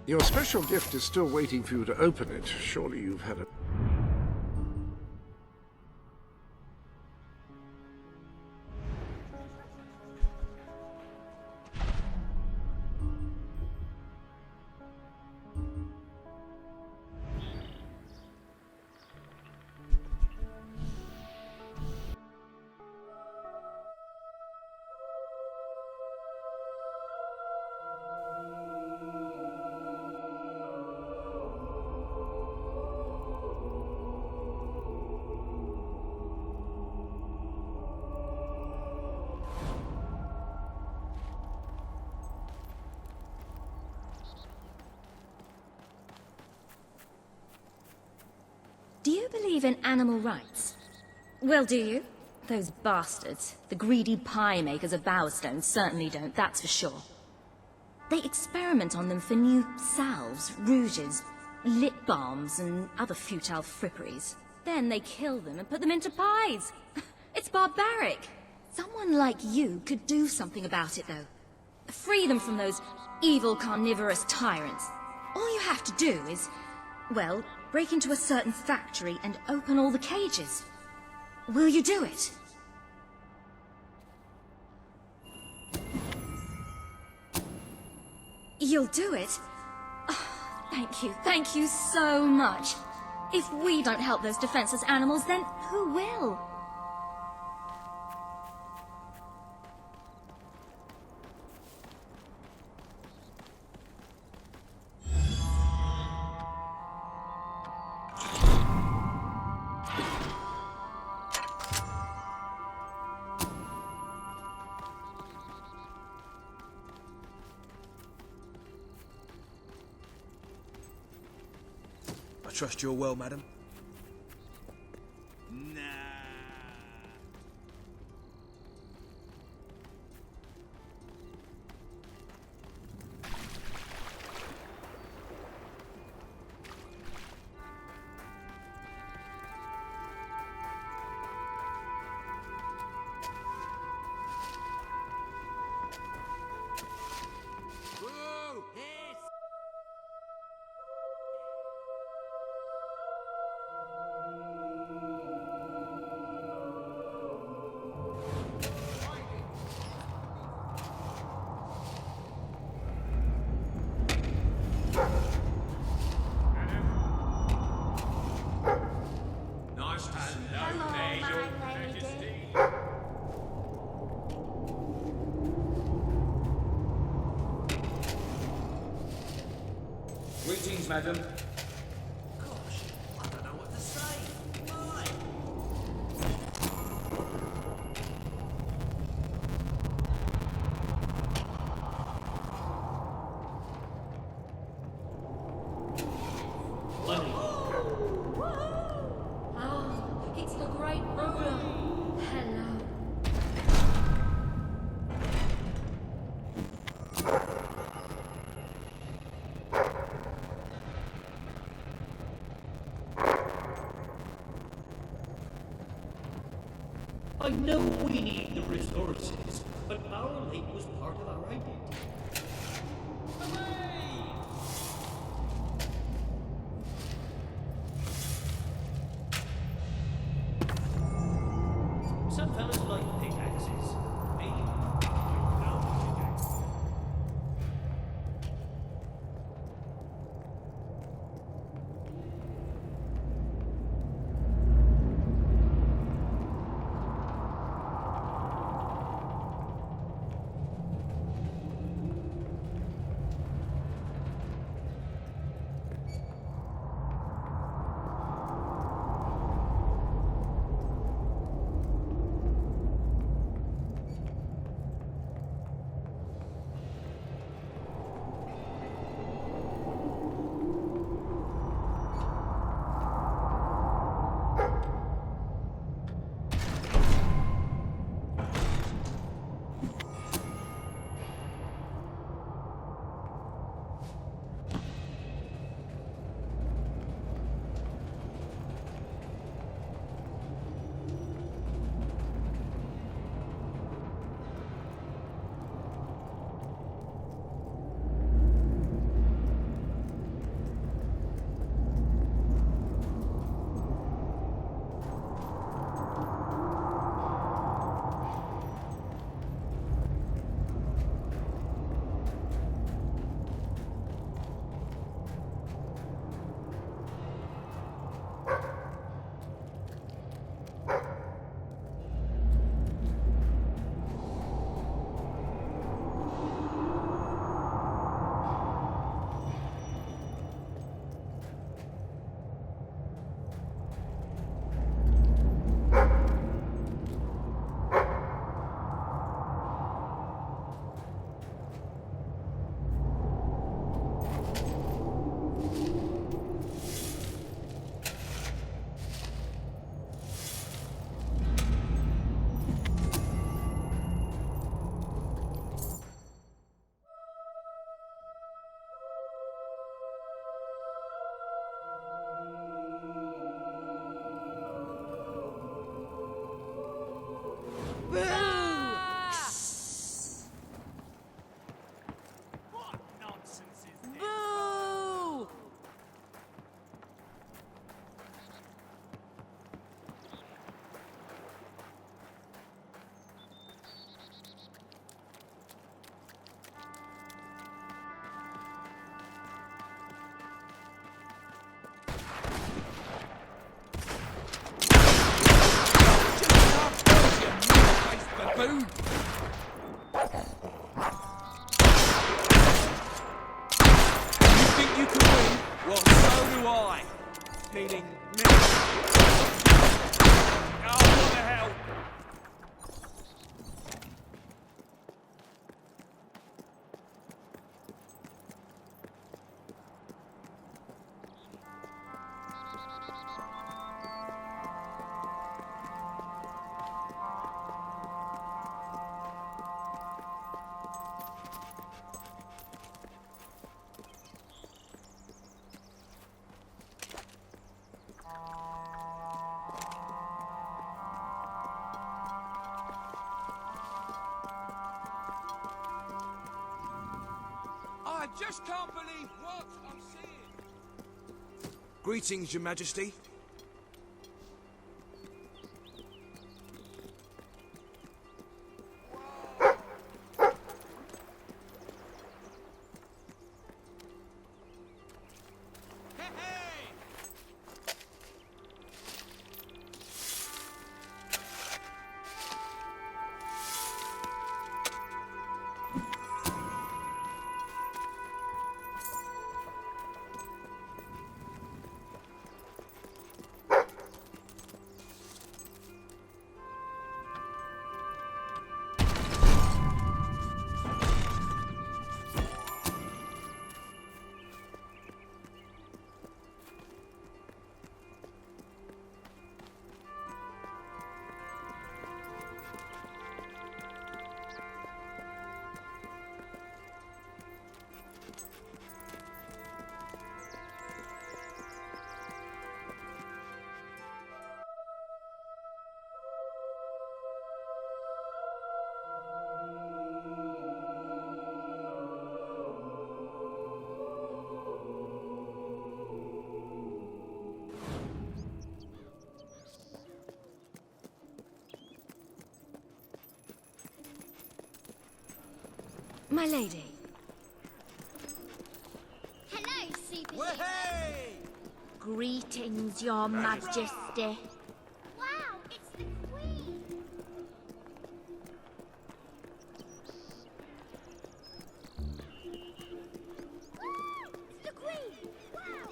S2: Your special gift is still waiting for you to open it. Surely you've had a...
S12: Do you believe in animal rights? Well, do you? Those bastards, the greedy pie makers of Bowerstone, certainly don't, that's for sure. They experiment on them for new salves, rouges, lip balms, and other futile fripperies. Then they kill them and put them into pies. It's barbaric. Someone like you could do something about it, though. Free them from those evil carnivorous tyrants. All you have to do is, well, break into a certain factory and open all the cages. Will you do it? You'll do it? Oh, thank you so much. If we don't help those defenseless animals, then who will?
S1: I trust you're well, madam.
S4: Nah.
S18: Greetings, madam.
S21: Gosh, I don't know what to say. My.
S12: Oh, it's the great ruler. Hello.
S19: I know we need the resources, but our lake was part of our identity. Some fellas like pickaxes. Me, I know pickaxes.
S2: Baboon!
S1: You think you can win? Well, so do I. Meaning me. Oh, what the hell?
S8: I just can't believe what I'm seeing.
S1: Greetings, Your Majesty.
S12: My lady.
S10: Hello, superhero. Greetings, your majesty. Wow, it's the queen. It's the queen. Wow.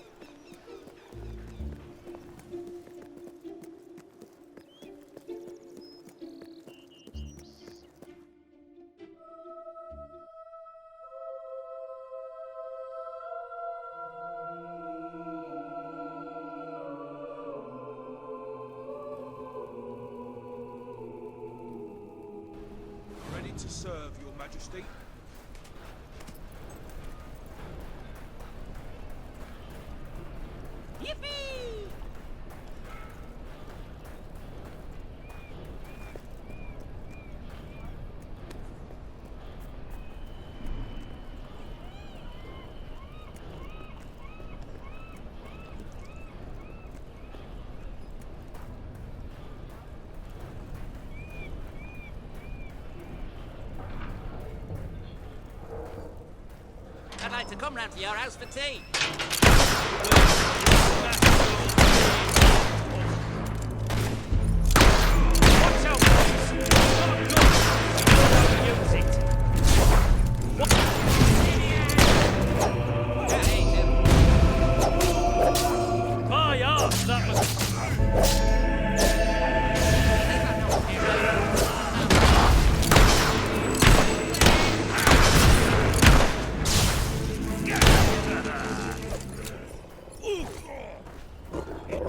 S8: Ready to serve, your majesty.
S12: Yippee!
S15: I'd like to come round to your house for tea.
S4: Watch out, boys! Not good! You don't use it! My arse, that was...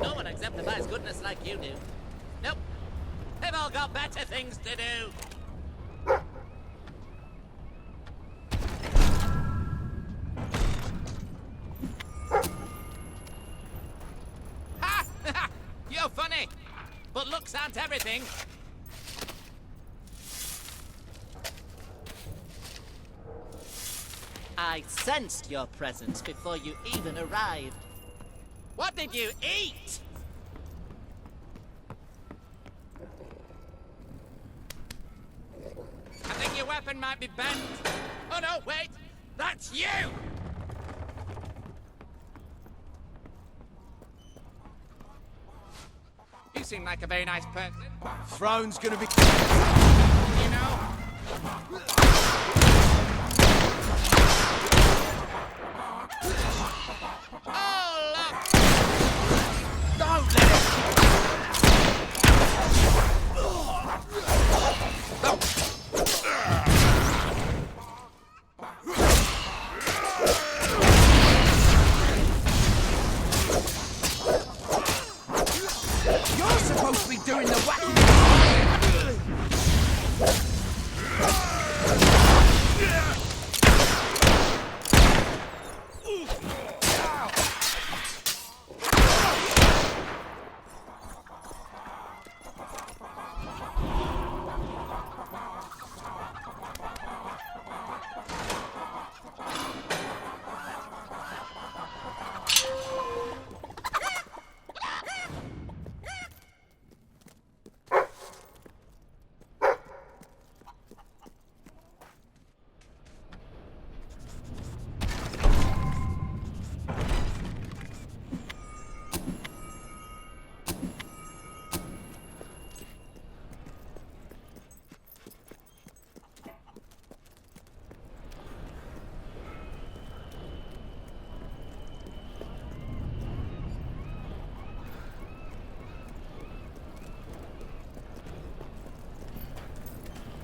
S15: No one exemplifies goodness like you do. Nope. They've all got better things to do. Ha! You're funny. But looks aren't everything. I sensed your presence before you even arrived. What did you eat? I think your weapon might be bent. Oh no, wait! That's you! You seem like a very nice person.
S13: Throne's gonna be...
S15: You know? Oh, look!
S13: Don't let it... You're supposed to be doing the whacking.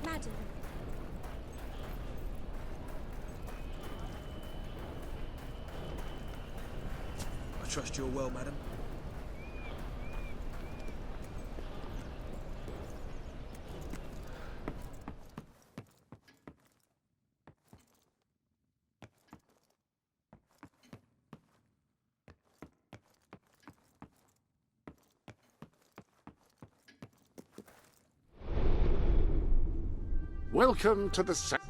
S3: Madam.
S8: I trust you're well, madam.
S2: Welcome to the sanctuary.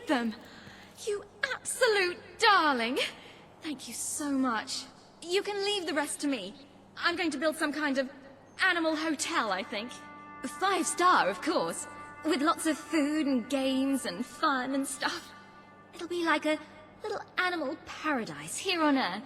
S12: did them! You absolute darling! Thank you so much. You can leave the rest to me. I'm going to build some kind of animal hotel, I think. 5-star, of course. With lots of food and games and fun and stuff. It'll be like a little animal paradise here on Earth.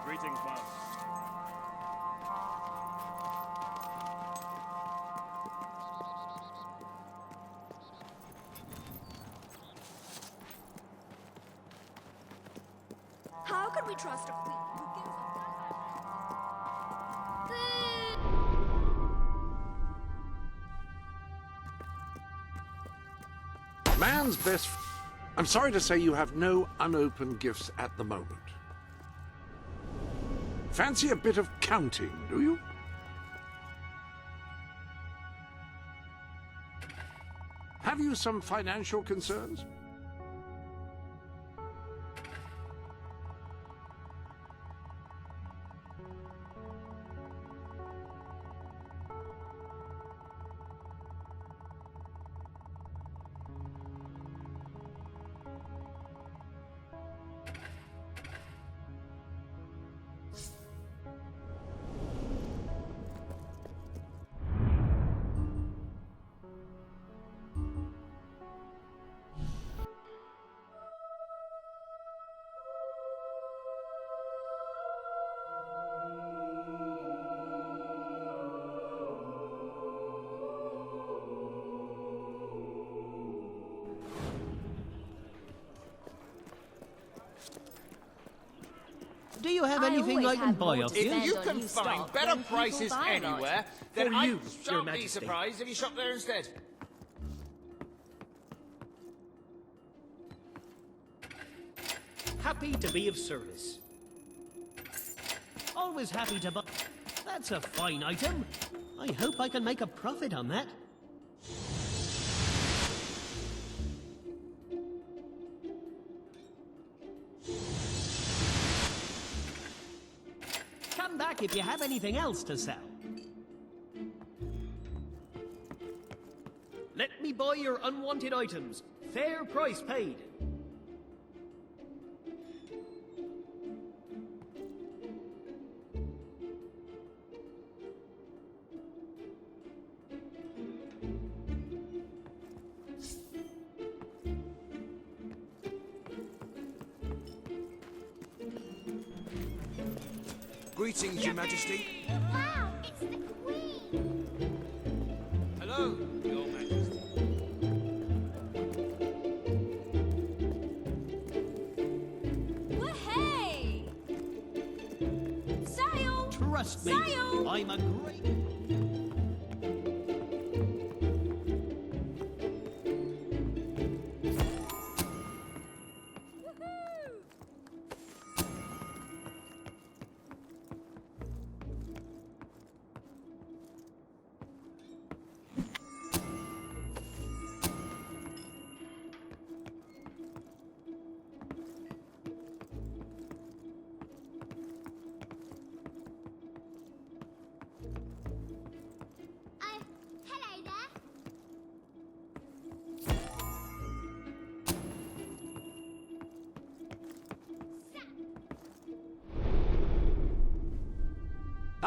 S16: Greetings, Mom.
S3: How can we trust a queen who gives
S2: Man's best... I'm sorry to say you have no unopened gifts at the moment. Fancy a bit of counting, do you? Have you some financial concerns?
S11: Do you have anything I can buy off you?
S15: If you can find better prices anywhere, then
S11: For
S15: I
S11: you, Your
S15: shan't be
S11: Majesty.
S15: surprised if you shop there instead.
S11: Happy to be of service. Always happy to buy. That's a fine item. I hope I can make a profit on that. Come back if you have anything else to sell. Let me buy your unwanted items. Fair price paid.
S1: Greetings, Your Majesty.
S10: Wow, it's the Queen!
S1: Hello, Your Majesty.
S3: Hey! Sail!
S11: Trust me,
S3: Sail!
S11: I'm a great...
S10: Hello there.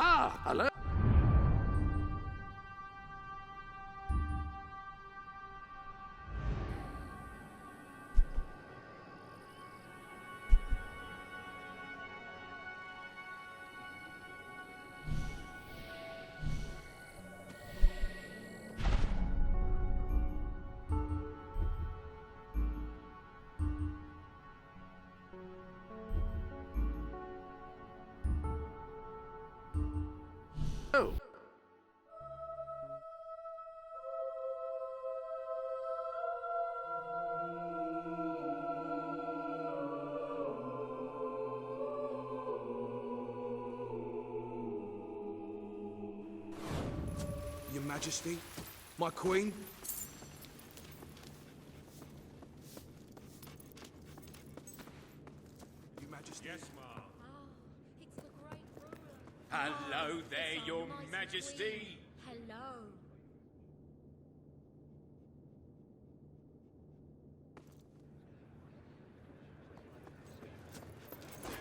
S2: Ah, hello. Oh.
S1: Majesty. My queen. Your Majesty.
S5: Yes, Ma. Hello there, Your Majesty.
S12: Hello.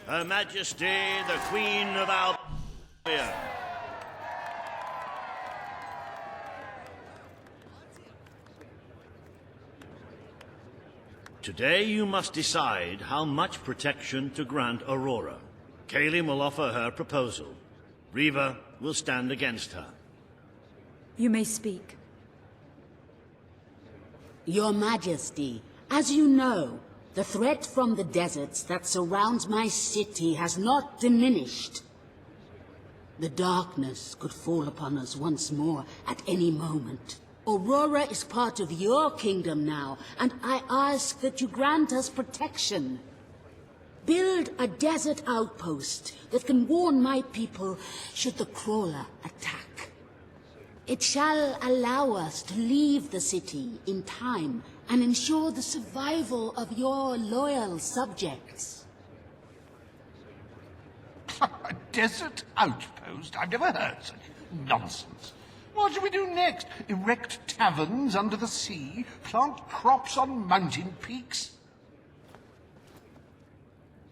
S4: Her Majesty, the Queen of Albania. Today you must decide how much protection to grant Aurora. Kaelin will offer her proposal. Riva will stand against her.
S17: You may speak.
S23: Your Majesty, as you know, the threat from the deserts that surrounds my city has not diminished. The darkness could fall upon us once more at any moment. Aurora is part of your kingdom now, and I ask that you grant us protection. Build a desert outpost that can warn my people should the crawler attack. It shall allow us to leave the city in time and ensure the survival of your loyal subjects.
S7: A desert outpost? I've never heard such nonsense. What shall we do next? Erect taverns under the sea? Plant crops on mountain peaks?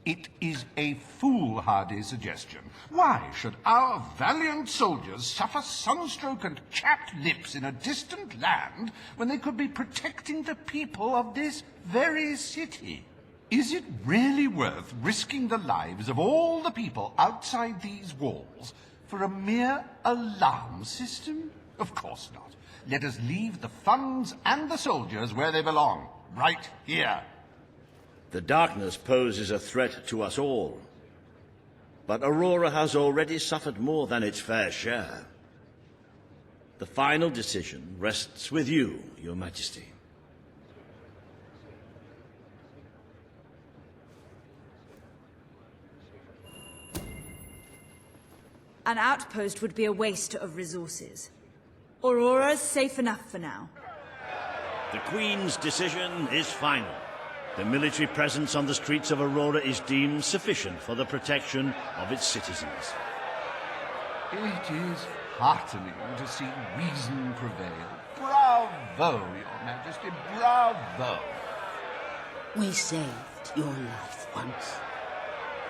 S7: It is a foolhardy suggestion. Why should our valiant soldiers suffer sunstroke and chapped lips in a distant land when they could be protecting the people of this very city? Is it really worth risking the lives of all the people outside these walls for a mere alarm system? Of course not. Let us leave the funds and the soldiers where they belong, right here.
S4: The darkness poses a threat to us all. But Aurora has already suffered more than its fair share. The final decision rests with you, Your Majesty.
S17: An outpost would be a waste of resources. Aurora's safe enough for now.
S4: The Queen's decision is final. The military presence on the streets of Aurora is deemed sufficient for the protection of its citizens.
S7: It is heartening to see reason prevail. Bravo, Your Majesty, bravo.
S23: We saved your life once.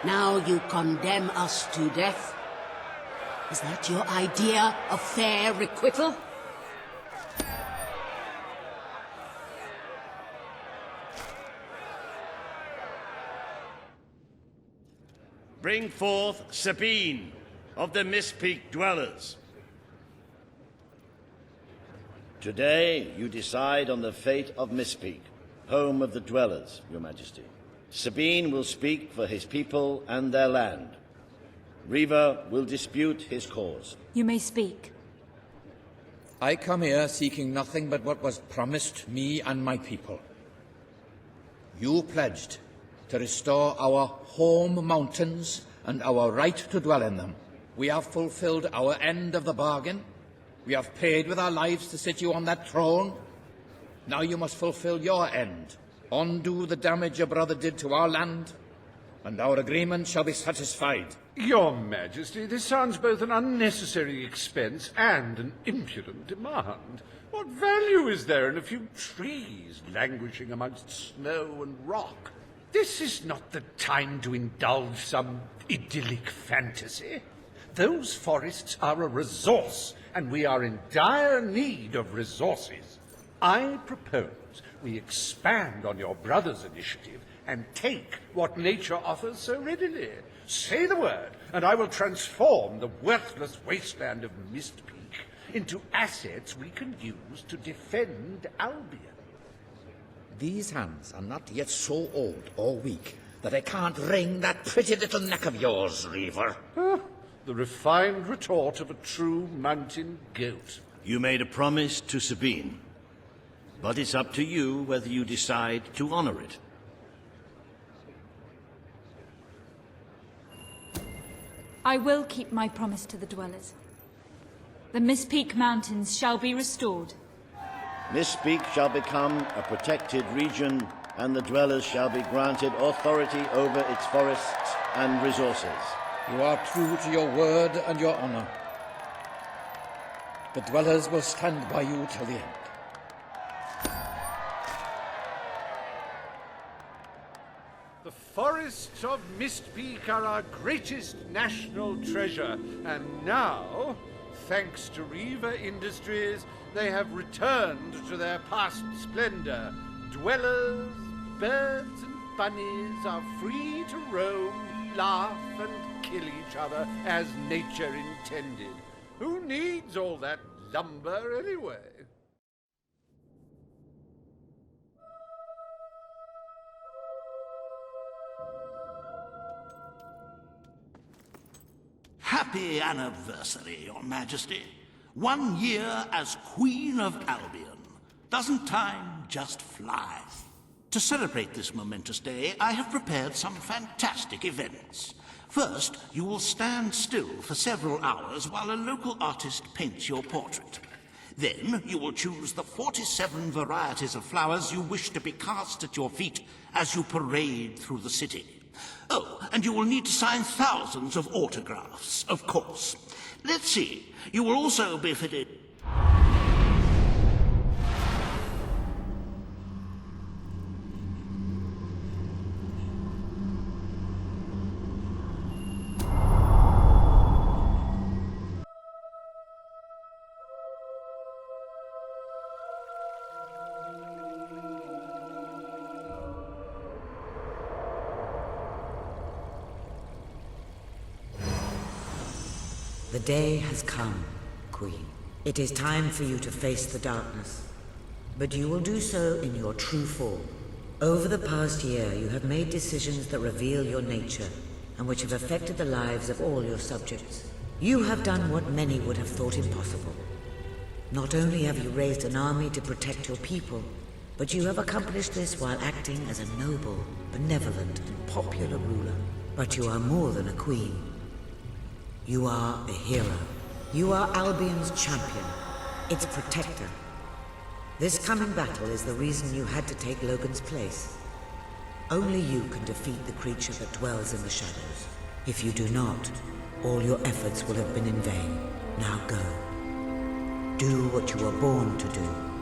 S23: Now you condemn us to death? Is that your idea of fair requital?
S4: Bring forth Sabine of the Mistpeak Dwellers. Today you decide on the fate of Mistpeak, home of the Dwellers, Your Majesty. Sabine will speak for his people and their land. Riva will dispute his cause.
S17: You may speak.
S18: I come here seeking nothing but what was promised me and my people. You pledged to restore our home mountains and our right to dwell in them. We have fulfilled our end of the bargain. We have paid with our lives to sit you on that throne. Now you must fulfill your end. Undo the damage your brother did to our land, and our agreement shall be satisfied.
S7: Your Majesty, this sounds both an unnecessary expense and an impudent demand. What value is there in a few trees languishing amongst snow and rock? This is not the time to indulge some idyllic fantasy. Those forests are a resource, and we are in dire need of resources. I propose we expand on your brother's initiative and take what nature offers so readily. Say the word, and I will transform the worthless wasteland of Mistpeak into assets we can use to defend Albion.
S18: These hands are not yet so old or weak that I can't wring that pretty little neck of yours, Reaver.
S7: The refined retort of a true mountain goat.
S4: You made a promise to Sabine, but it's up to you whether you decide to honor it.
S17: I will keep my promise to the Dwellers. The Mistpeak Mountains shall be restored.
S4: Mistpeak shall become a protected region, and the dwellers shall be granted authority over its forests and resources.
S2: You are true to your word and your honor. The dwellers will stand by you till the end.
S7: The forests of Mistpeak are our greatest national treasure, and now, thanks to Reaver Industries, they have returned to their past splendor. Dwellers, birds, and bunnies are free to roam, laugh, and kill each other as nature intended. Who needs all that lumber anyway?
S22: Happy anniversary, Your Majesty. 1 year as Queen of Albion. Doesn't time just fly? To celebrate this momentous day, I have prepared some fantastic events. First, you will stand still for several hours while a local artist paints your portrait. Then, you will choose the 47 varieties of flowers you wish to be cast at your feet as you parade through the city. Oh, and you will need to sign thousands of autographs, of course. Let's see. You will also be fitted...
S6: The day has come, Queen. It is time for you to face the darkness. But you will do so in your true form. Over the past year, you have made decisions that reveal your nature, and which have affected the lives of all your subjects. You have done what many would have thought impossible. Not only have you raised an army to protect your people, but you have accomplished this while acting as a noble, benevolent, and popular ruler. But you are more than a queen. You are a hero. You are Albion's champion, its protector. This coming battle is the reason you had to take Logan's place. Only you can defeat the creature that dwells in the shadows. If you do not, all your efforts will have been in vain. Now go. Do what you were born to do.